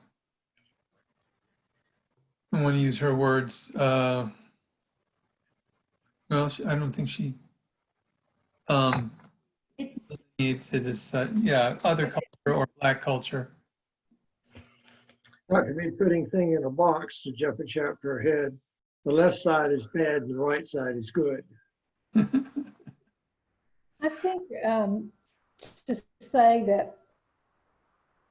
S6: I want to use her words. Well, I don't think she.
S5: It's
S6: Needs to decide, yeah, other culture or black culture.
S2: Not to be putting thing in a box to jump a chapter ahead. The left side is bad and the right side is good.
S9: I think just say that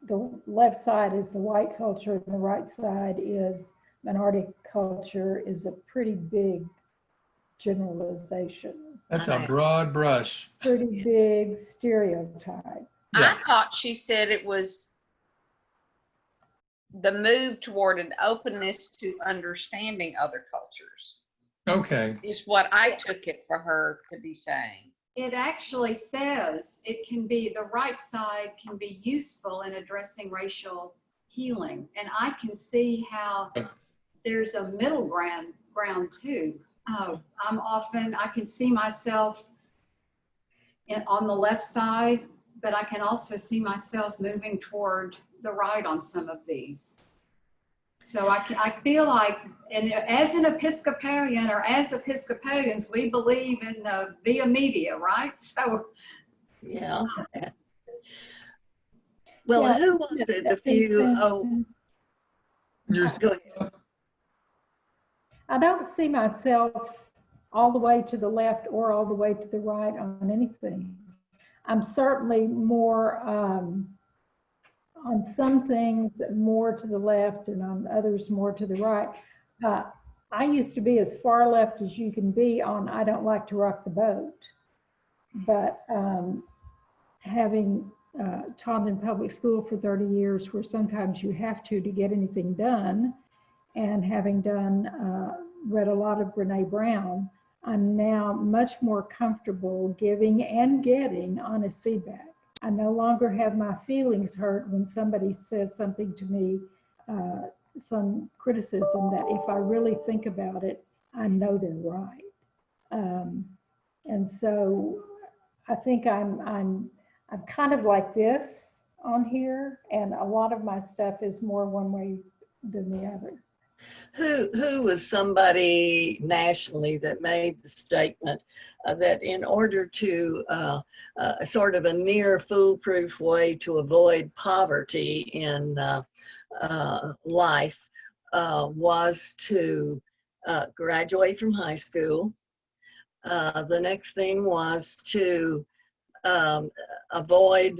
S9: the left side is the white culture and the right side is minority culture is a pretty big generalization,
S6: That's a broad brush.
S9: pretty big stereotype.
S6: Yeah.
S7: I thought she said it was the move toward an openness to understanding other cultures,
S6: Okay.
S7: is what I took it for her to be saying.
S5: It actually says it can be, the right side can be useful in addressing racial healing. And I can see how there's a middle ground too. I can see myself on the left side, but I can also see myself moving toward the right on some of these. So I feel like, and as an Episcopalian or as Episcopalians, we believe in the via media, right? So
S1: Yeah. Well,
S9: Yeah,
S1: who was it? A few, oh,
S6: You're,
S1: go ahead.
S9: I don't see myself all the way to the left or all the way to the right on anything. I'm certainly more on some things more to the left and on others more to the right. I used to be as far left as you can be on I don't like to rock the boat. But having taught in public school for 30 years where sometimes you have to get anything done, and having read a lot of Brene Brown, I'm now much more comfortable giving and getting honest feedback. I no longer have my feelings hurt when somebody says something to me, some criticism that if I really think about it, I know they're right. And so I think I'm kind of like this on here, and a lot of my stuff is more one way than the other.
S1: Who was somebody nationally that made the statement that in order to sort of a near foolproof way to avoid poverty in life was to graduate from high school. The next thing was to avoid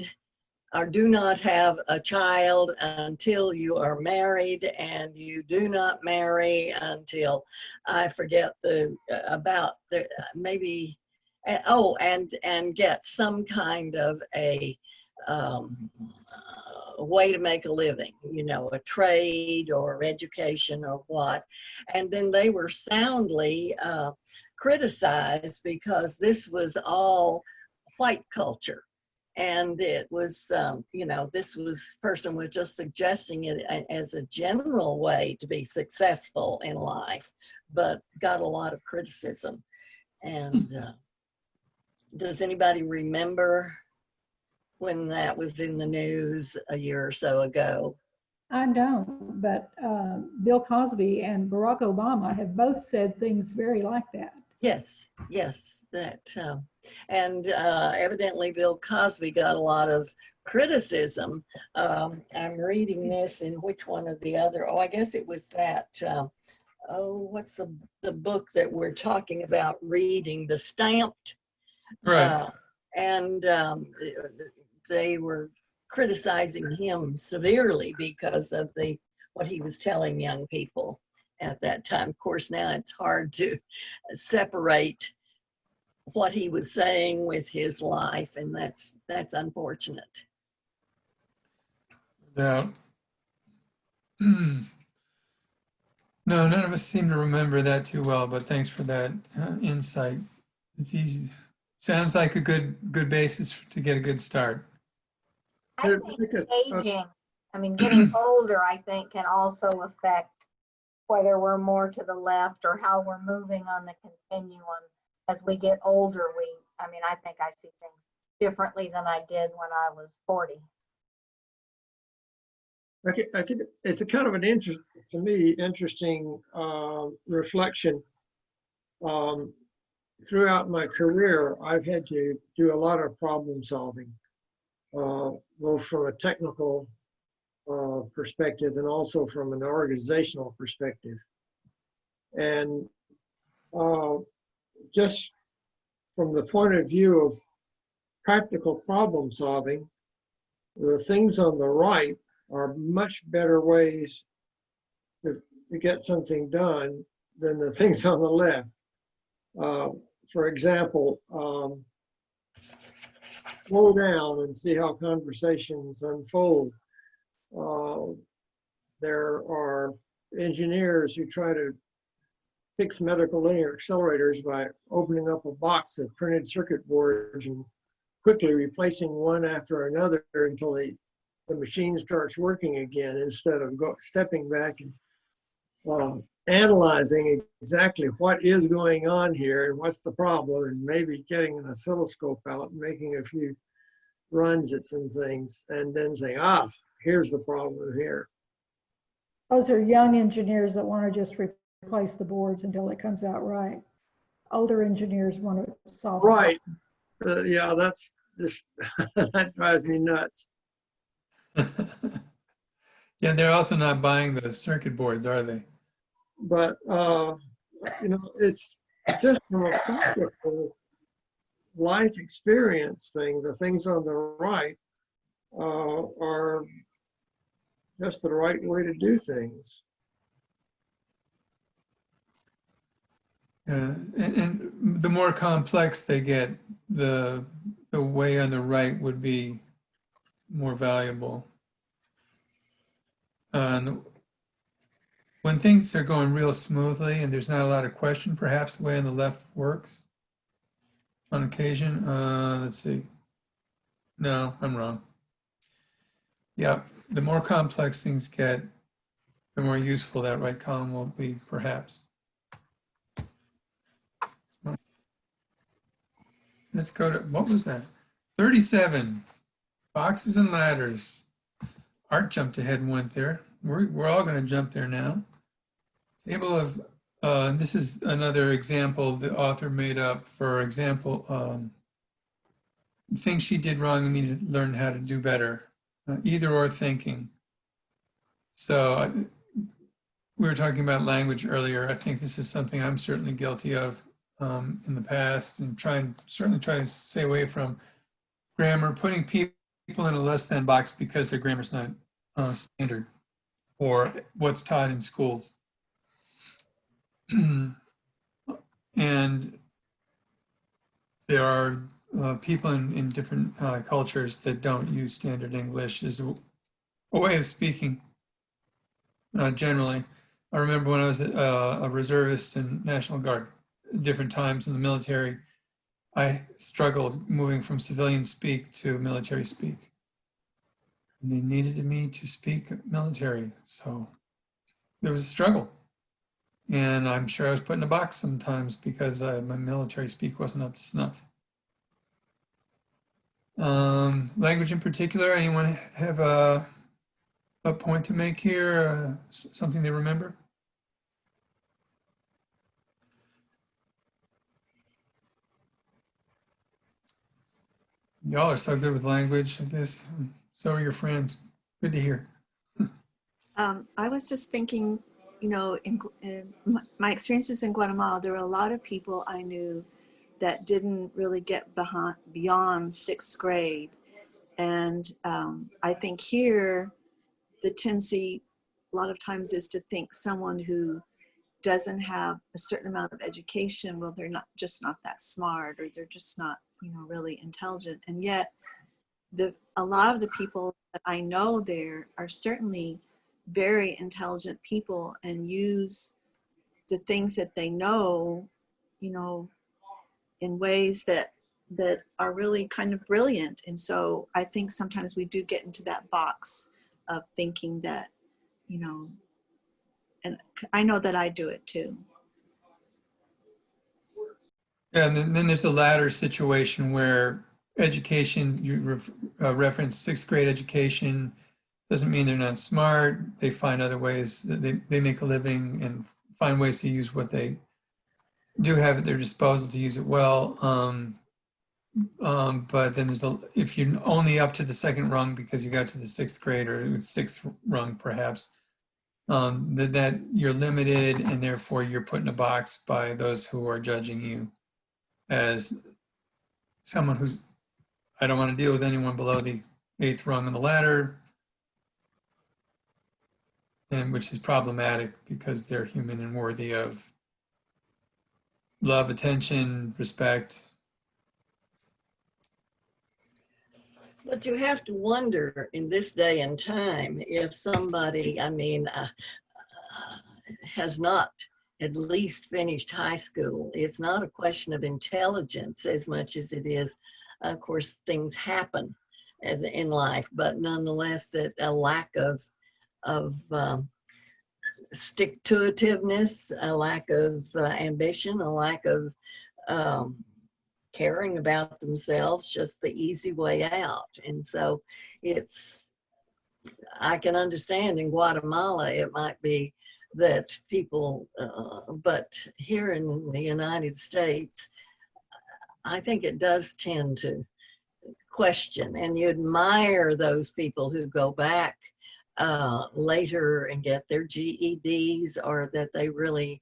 S1: or do not have a child until you are married, and you do not marry until, I forget maybe, and get some kind of a way to make a living, a trade or education or what. And then they were soundly criticized because this was all white culture. And it was, this person was just suggesting it as a general way to be successful in life, but got a lot of criticism. And does anybody remember when that was in the news a year or so ago?
S9: I don't, but Bill Cosby and Barack Obama have both said things very like that.
S1: Yes, that, and evidently Bill Cosby got a lot of criticism. I'm reading this in which one of the other, I guess it was that, what's the book that we're talking about reading, The Stamped?
S6: right.
S1: And they were criticizing him severely because of what he was telling young people at that time. Of course, now it's hard to separate what he was saying with his life, and that's unfortunate.
S6: Yeah. No, none of us seem to remember that too well, but thanks for that insight. It's easy. Sounds like a good basis to get a good start.
S10: I think aging, getting older, I think can also affect whether we're more to the left or how we're moving on the continuum. As we get older, I think I see things differently than I did when I was 40.
S2: It's a kind of an interesting reflection. Throughout my career, I've had to do a lot of problem solving, both from a technical perspective and also from an organizational perspective. And just from the point of view of practical problem solving, the things on the right are much better ways to to get something done than the things on the left. For example, slow down and see how conversations unfold. There are engineers who try to fix medical linear accelerators by opening up a box of printed circuit boards and quickly replacing one after another until the machine starts working again, instead of stepping back and analyzing exactly what is going on here and what's the problem, and maybe getting an oscilloscope out and making a few runs at some things, and then saying, here's the problem here.
S9: Those are young engineers that want to just replace the boards until it comes out right. Older engineers want to solve the
S2: Right. Yeah, that's just, that drives me nuts.
S6: Yeah, they're also not buying the circuit boards, are they?
S2: But, it's just from a practical life experience thing. The things on the right are just the right way to do things.
S6: And the more complex they get, the way on the right would be more valuable. When things are going real smoothly and there's not a lot of question, perhaps the way on the left works on occasion. Let's see. No, I'm wrong. Yeah, the more complex things get, the more useful that right column will be, perhaps. Let's go to, what was that? 37, boxes and ladders. Art jumped ahead and went there. We're all going to jump there now. Table of, this is another example the author made up. For example, things she did wrong and needed to learn how to do better. Either or thinking. So we were talking about language earlier. I think this is something I'm certainly guilty of in the past, and certainly try to stay away from grammar, putting people in a less than box because their grammar's not standard or what's taught in schools. And there are people in different cultures that don't use standard English as a way of speaking generally. I remember when I was a reservist in National Guard, different times in the military, I struggled moving from civilian speak to military speak. And they needed me to speak military, so there was a struggle. And I'm sure I was put in a box sometimes because my military speak wasn't up to snuff. Language in particular, anyone have a point to make here, something they remember? Y'all are so good with language, I guess. So are your friends. Good to hear.
S4: I was just thinking, in my experiences in Guatemala, there were a lot of people I knew that didn't really get beyond 6th grade. And I think here, the tendency a lot of times is to think someone who doesn't have a certain amount of education, well, they're just not that smart, or they're just not, really intelligent. And yet, a lot of the people that I know there are certainly very intelligent people and use the things that they know, in ways that are really kind of brilliant. And so I think sometimes we do get into that box of thinking that, and I know that I do it too.
S6: Yeah, and then there's the latter situation where education, you reference 6th grade education, doesn't mean they're not smart. They find other ways, they make a living and find ways to use what they do have at their disposal to use it well. But then if you're only up to the 2nd rung because you got to the 6th grade or 6th rung perhaps, that you're limited and therefore you're put in a box by those who are judging you as someone who's, I don't want to deal with anyone below the 8th rung on the ladder. and which is problematic because they're human and worthy of love, attention, respect.
S1: But you have to wonder in this day and time if somebody, has not at least finished high school. It's not a question of intelligence as much as it is, of course, things happen in life, but nonetheless, that a lack of stick-to-itiveness, a lack of ambition, a lack of caring about themselves, just the easy way out. And so I can understand in Guatemala, it might be that people, but here in the United States, I think it does tend to question, and you admire those people who go back later and get their GEDs, or that they really,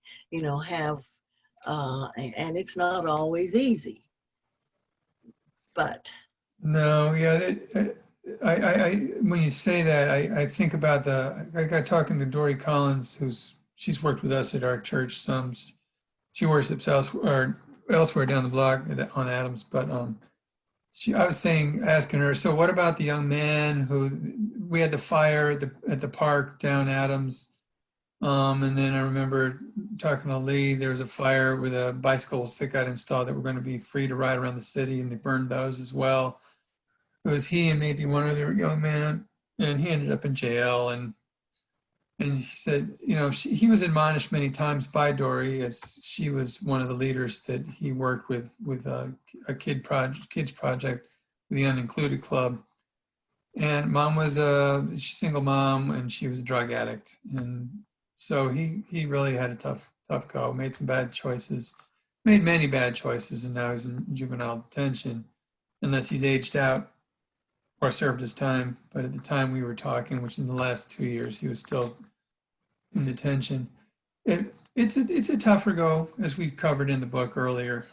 S1: have, and it's not always easy. But
S6: No, yeah, when you say that, I think about I got talking to Dory Collins, she's worked with us at our church some. She worships elsewhere down the block on Adams, but I was asking her, so what about the young man who we had the fire at the park down Adams, and then I remember talking to Lee. There was a fire with bicycles that got installed that were going to be free to ride around the city, and they burned those as well. It was he and maybe one other young man, and he ended up in jail. And he said, he was admonished many times by Dory, as she was one of the leaders that he worked with a kids project, with the Unincluded Club. And mom was a single mom, and she was a drug addict. And so he really had a tough go, made some bad choices, made many bad choices, and now he's in juvenile detention, unless he's aged out or served his time. But at the time we were talking, which in the last 2 years, he was still in detention. It's a tougher go, as we covered in the book earlier,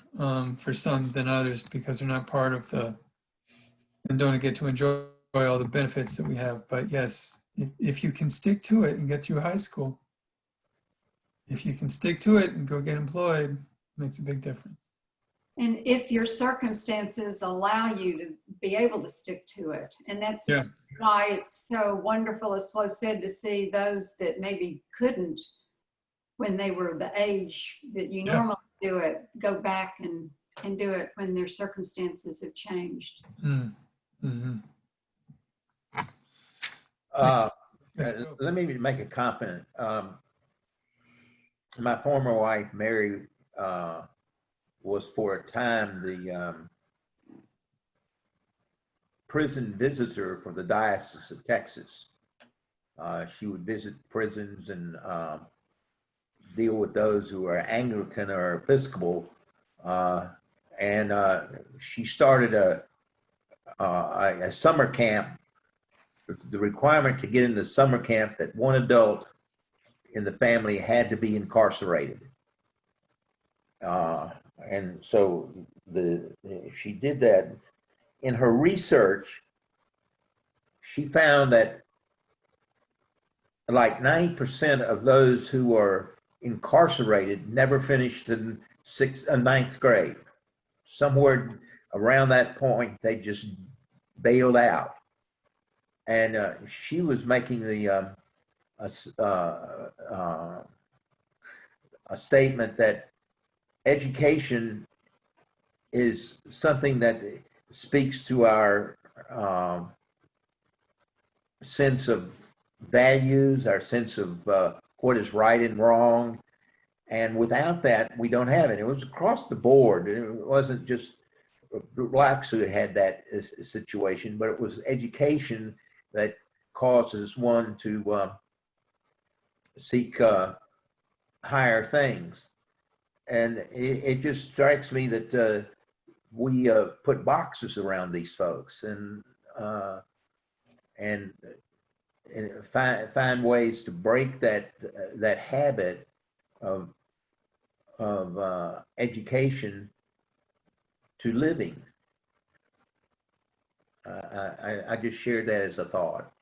S6: for some than others, because they're not part of and don't get to enjoy all the benefits that we have. But yes, if you can stick to it and get through high school, if you can stick to it and go get employed, it makes a big difference.
S5: And if your circumstances allow you to be able to stick to it. And that's why it's so wonderful, as Flo said, to see those that maybe couldn't when they were the age that you normally do it, go back and do it when their circumstances have changed.
S6: Mm-hmm.
S11: Let me make a comment. My former wife, Mary, was for a time the prison visitor for the Diocese of Texas. She would visit prisons and deal with those who are Anglican or Episcopal. And she started a summer camp. The requirement to get in the summer camp that one adult in the family had to be incarcerated. And so she did that. In her research, she found that like 90% of those who are incarcerated never finished in ninth grade. Somewhere around that point, they just bailed out. And she was making a statement that education is something that speaks to our sense of values, our sense of what is right and wrong. And without that, we don't have it. It was across the board. It wasn't just blacks who had that situation, but it was education that causes one to seek higher things. And it just strikes me that we put boxes around these folks and find ways to break that habit of education to living. I just shared that as a thought.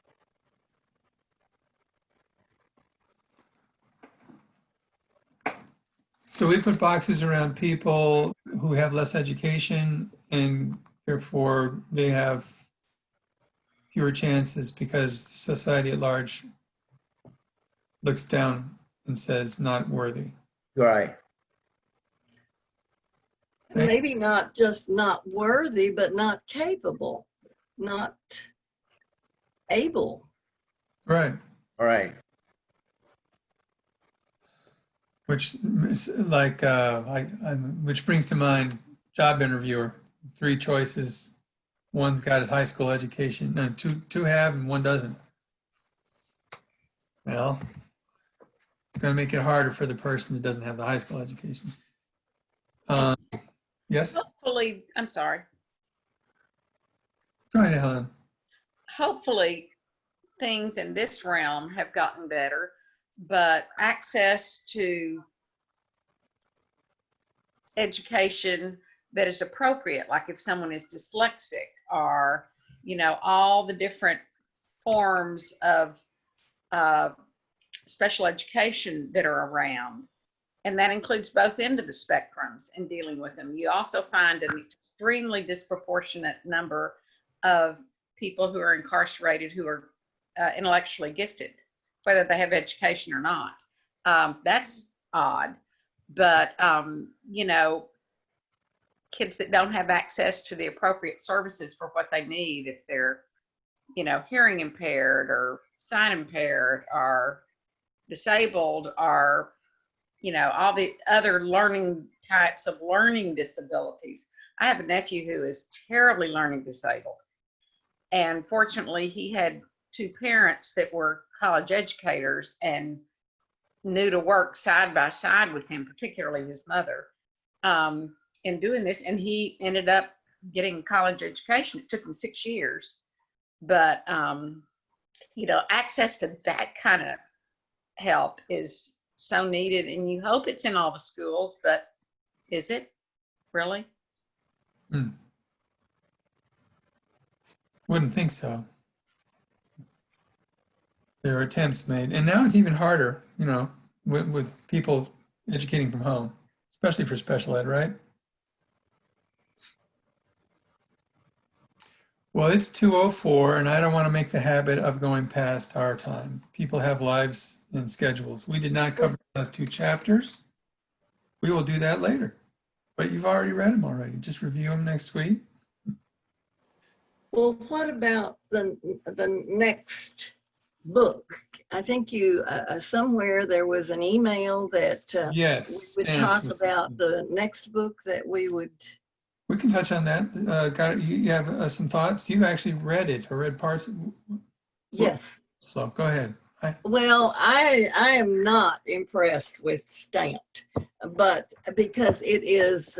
S6: So we put boxes around people who have less education and therefore they have fewer chances because society at large looks down and says not worthy.
S11: Right.
S1: Maybe not just not worthy, but not capable, not able.
S6: Right.
S11: All right.
S6: Which which brings to mind job interviewer, 3 choices. One's got his high school education, no, two have and one doesn't. Well, it's going to make it harder for the person that doesn't have the high school education. Yes,
S7: Hopefully, I'm sorry.
S6: go ahead, Helen.
S7: Hopefully things in this realm have gotten better, but access to education that is appropriate, like if someone is dyslexic or, all the different forms of special education that are around. And that includes both ends of the spectrums and dealing with them. You also find an extremely disproportionate number of people who are incarcerated who are intellectually gifted, whether they have education or not. That's odd. But, kids that don't have access to the appropriate services for what they need, if they're, hearing impaired or sight impaired or disabled or, all the other learning types of learning disabilities. I have a nephew who is terribly learning disabled. And fortunately, he had 2 parents that were college educators and knew to work side by side with him, particularly his mother, in doing this. And he ended up getting college education. It took him 6 years. But, access to that kind of help is so needed. And you hope it's in all the schools, but is it really?
S6: Wouldn't think so. There are attempts made, and now it's even harder, with people educating from home, especially for special ed, right? Well, it's 2:04, and I don't want to make the habit of going past our time. People have lives and schedules. We did not cover those 2 chapters. We will do that later, but you've already read them already. Just review them next week.
S1: Well, what about the next book? I think you, somewhere there was an email that
S6: Yes.
S1: we would talk about the next book that we would.
S6: We can touch on that. You have some thoughts? You've actually read it or read parts?
S1: Yes.
S6: So go ahead.
S1: Well, I am not impressed with Stamped, but because it is,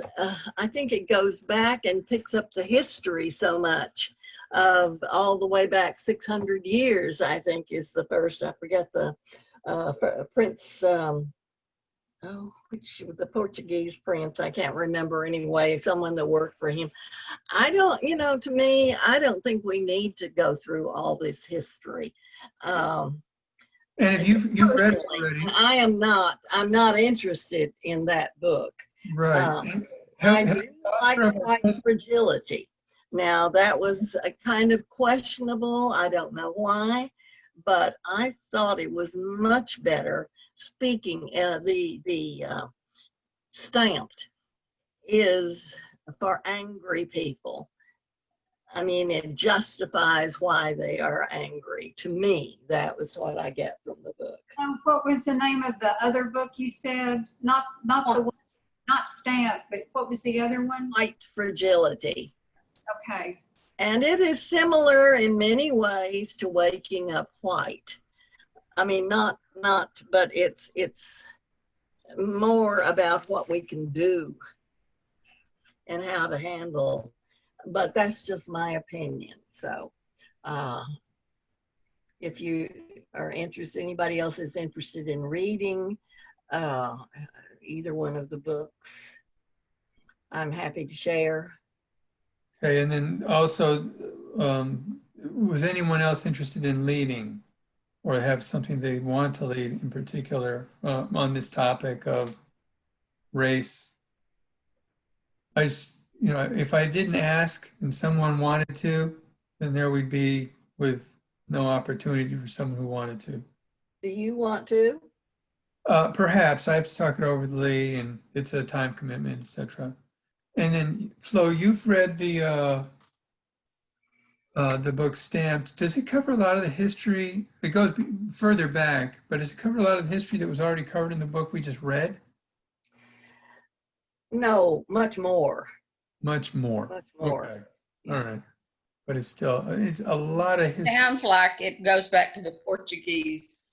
S1: I think it goes back and picks up the history so much of all the way back 600 years, I think is the first. I forget the Prince, the Portuguese prince, I can't remember anyway, someone that worked for him. I don't, to me, I don't think we need to go through all this history.
S6: And if you've read it already.
S1: I'm not interested in that book.
S6: Right.
S1: I do like White Fragility. Now that was a kind of questionable, I don't know why, but I thought it was much better. Speaking, the Stamped is for angry people. I mean, it justifies why they are angry. To me, that was what I get from the book.
S5: What was the name of the other book you said? Not the one, not Stamped, but what was the other one?
S1: White Fragility.
S5: Okay.
S1: And it is similar in many ways to Waking Up White. I mean, but it's more about what we can do and how to handle. But that's just my opinion. So if you are interested, anybody else is interested in reading either one of the books, I'm happy to share.
S6: Okay, and then also, was anyone else interested in leading or have something they want to lead in particular on this topic of race. I just, if I didn't ask and someone wanted to, then there would be with no opportunity for someone who wanted to.
S1: Do you want to?
S6: Perhaps I have to talk it over with Lee, and it's a time commitment, etc. And then Flo, you've read the book Stamped. Does it cover a lot of the history? It goes further back, but does it cover a lot of the history that was already covered in the book we just read?
S1: No, much more.
S6: Much more.
S1: Much more.
S6: Okay. All right. But it's still, it's a lot of history.
S7: Sounds like it goes back to the Portuguese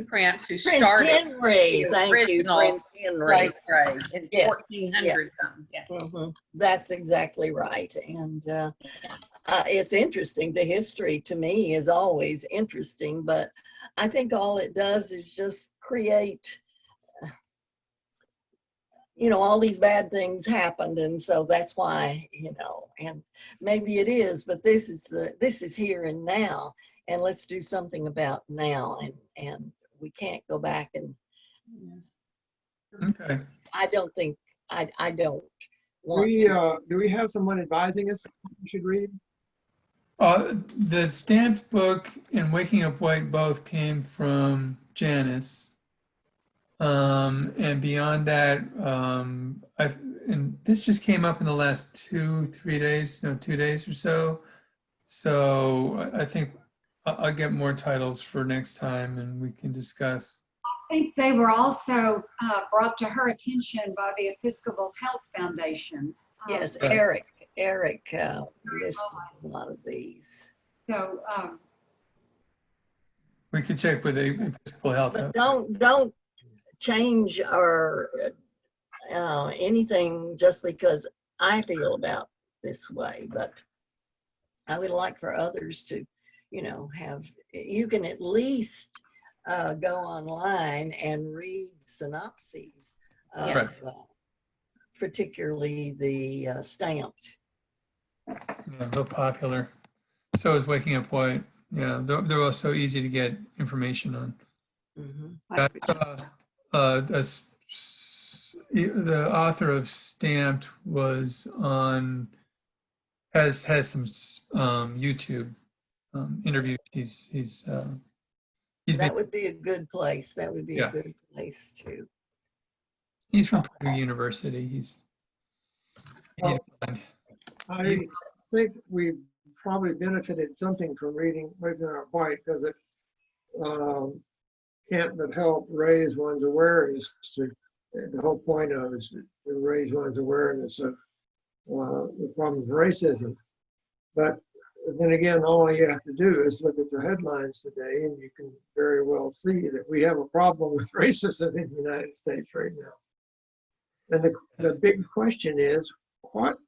S7: prince who
S1: Prince
S7: started
S1: Henry,
S7: the
S1: thank you,
S7: original
S1: Prince Henry.
S7: slave trade in
S1: Yes,
S7: 1400 something. Yeah.
S1: That's exactly right. And it's interesting. The history to me is always interesting, but I think all it does is just create, all these bad things happened. And so that's why, and maybe it is, but this is here and now, and let's do something about now. And we can't go back and,
S6: Okay.
S1: I don't want
S2: Do we have someone advising us we should read?
S6: The Stamped book and Waking Up White both came from Janice. And beyond that, and this just came up in the last 2-3 days, 2 days or so. So I think I'll get more titles for next time and we can discuss.
S5: I think they were also brought to her attention by the Episcopal Health Foundation.
S1: Yes,
S6: Right.
S1: Eric listed a lot of these.
S5: So
S6: We could check with the Episcopal Health.
S1: But don't change or anything just because I feel about this way. But I would like for others to, you can at least go online and read synopses of
S6: Right.
S1: particularly the Stamped.
S6: Yeah, they're popular. So is Waking Up White. Yeah, they're also easy to get information on. The author of Stamped was on, has some YouTube interviews. He's
S1: That
S6: been,
S1: would be a good place. That would be
S6: Yeah.
S1: a good place too.
S6: he's from Purdue University. He's easy to find.
S2: I think we probably benefited something from reading Waking Up White because it can't but help raise one's awareness. The whole point of it is to raise one's awareness of the problem of racism. But then again, all you have to do is look at the headlines today and you can very well see that we have a problem with racism in the United States right now. And the big question is, what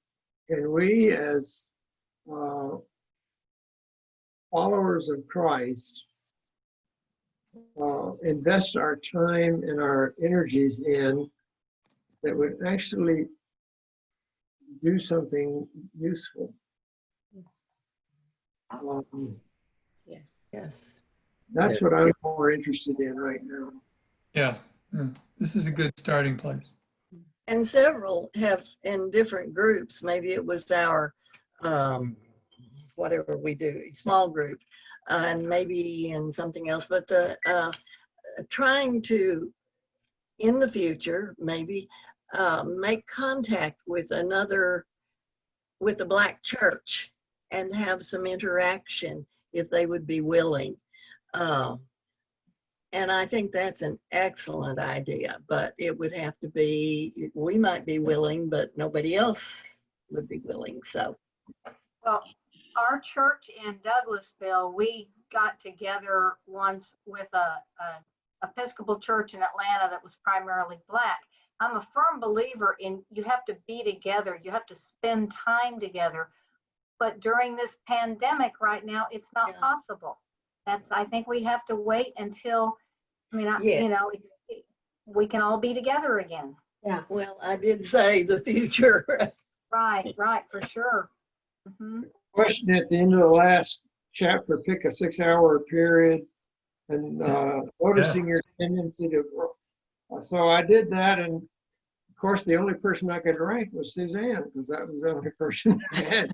S2: can we as followers of Christ invest our time and our energies in that would actually do something useful?
S7: Yes.
S1: Yes.
S2: That's what I'm more interested in right now.
S6: Yeah, this is a good starting place.
S1: And several have in different groups. Maybe it was our, whatever we do, small group, and maybe in something else, but the trying to, in the future, maybe make contact with the Black church and have some interaction if they would be willing. And I think that's an excellent idea, but it would have to be, we might be willing, but nobody else would be willing, so.
S10: Well, our church in Douglasville, we got together once with a Episcopal church in Atlanta that was primarily Black. I'm a firm believer in you have to be together, you have to spend time together. But during this pandemic right now, it's not
S1: Yeah.
S10: possible. I think we have to wait until,
S1: Yeah.
S10: we can all be together again.
S1: Well, I did say the future.
S10: Right, for sure. Mhm.
S2: Question at the end of the last chapter, pick a 6-hour period and noticing your tendency to, so I did that, and course, the only person I could rank was Suzanne, because that was the only person I had.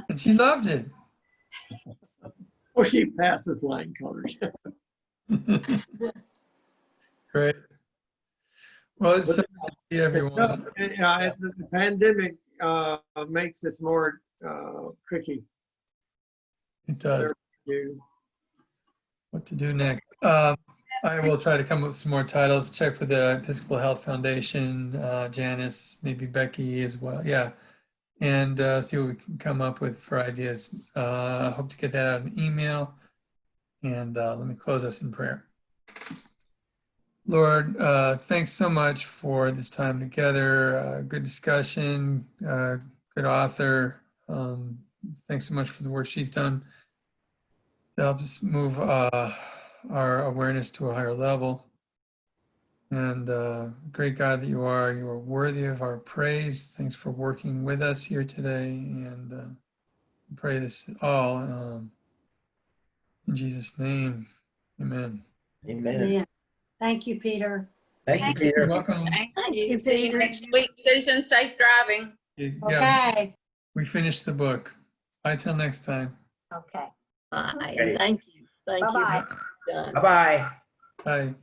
S6: And she loved it.
S2: Well, she passed with flying colors.
S6: Great. Well, it's so
S2: But,
S6: good to see everyone.
S2: the pandemic makes this more tricky.
S6: It does.
S2: to
S6: What to do next? I will try to come up with some more titles. Check with the Episcopal Health Foundation, Janice, maybe Becky as well. Yeah, and see what we can come up with for ideas. I hope to get that out in an email. And let me close us in prayer. Lord, thanks so much for this time together. Good discussion, good author. Thanks so much for the work she's done to help us move our awareness to a higher level. And great God that you are worthy of our praise. Thanks for working with us here today. And pray this all in Jesus' name. Amen.
S11: Amen.
S8: Yeah. Thank you, Peter.
S11: Thank you,
S5: Thank
S6: You're
S11: Peter.
S6: welcome.
S7: Thank
S8: Thank
S7: you.
S8: you,
S7: See you
S8: Peter.
S7: next week. Susan, safe driving.
S6: Yeah,
S8: Okay.
S6: we finished the book. Bye till next time.
S10: Okay.
S1: Bye,
S11: Okay.
S1: and thank you. Thank you.
S10: Bye-bye.
S1: for what you've done.
S11: Bye-bye.
S6: Bye.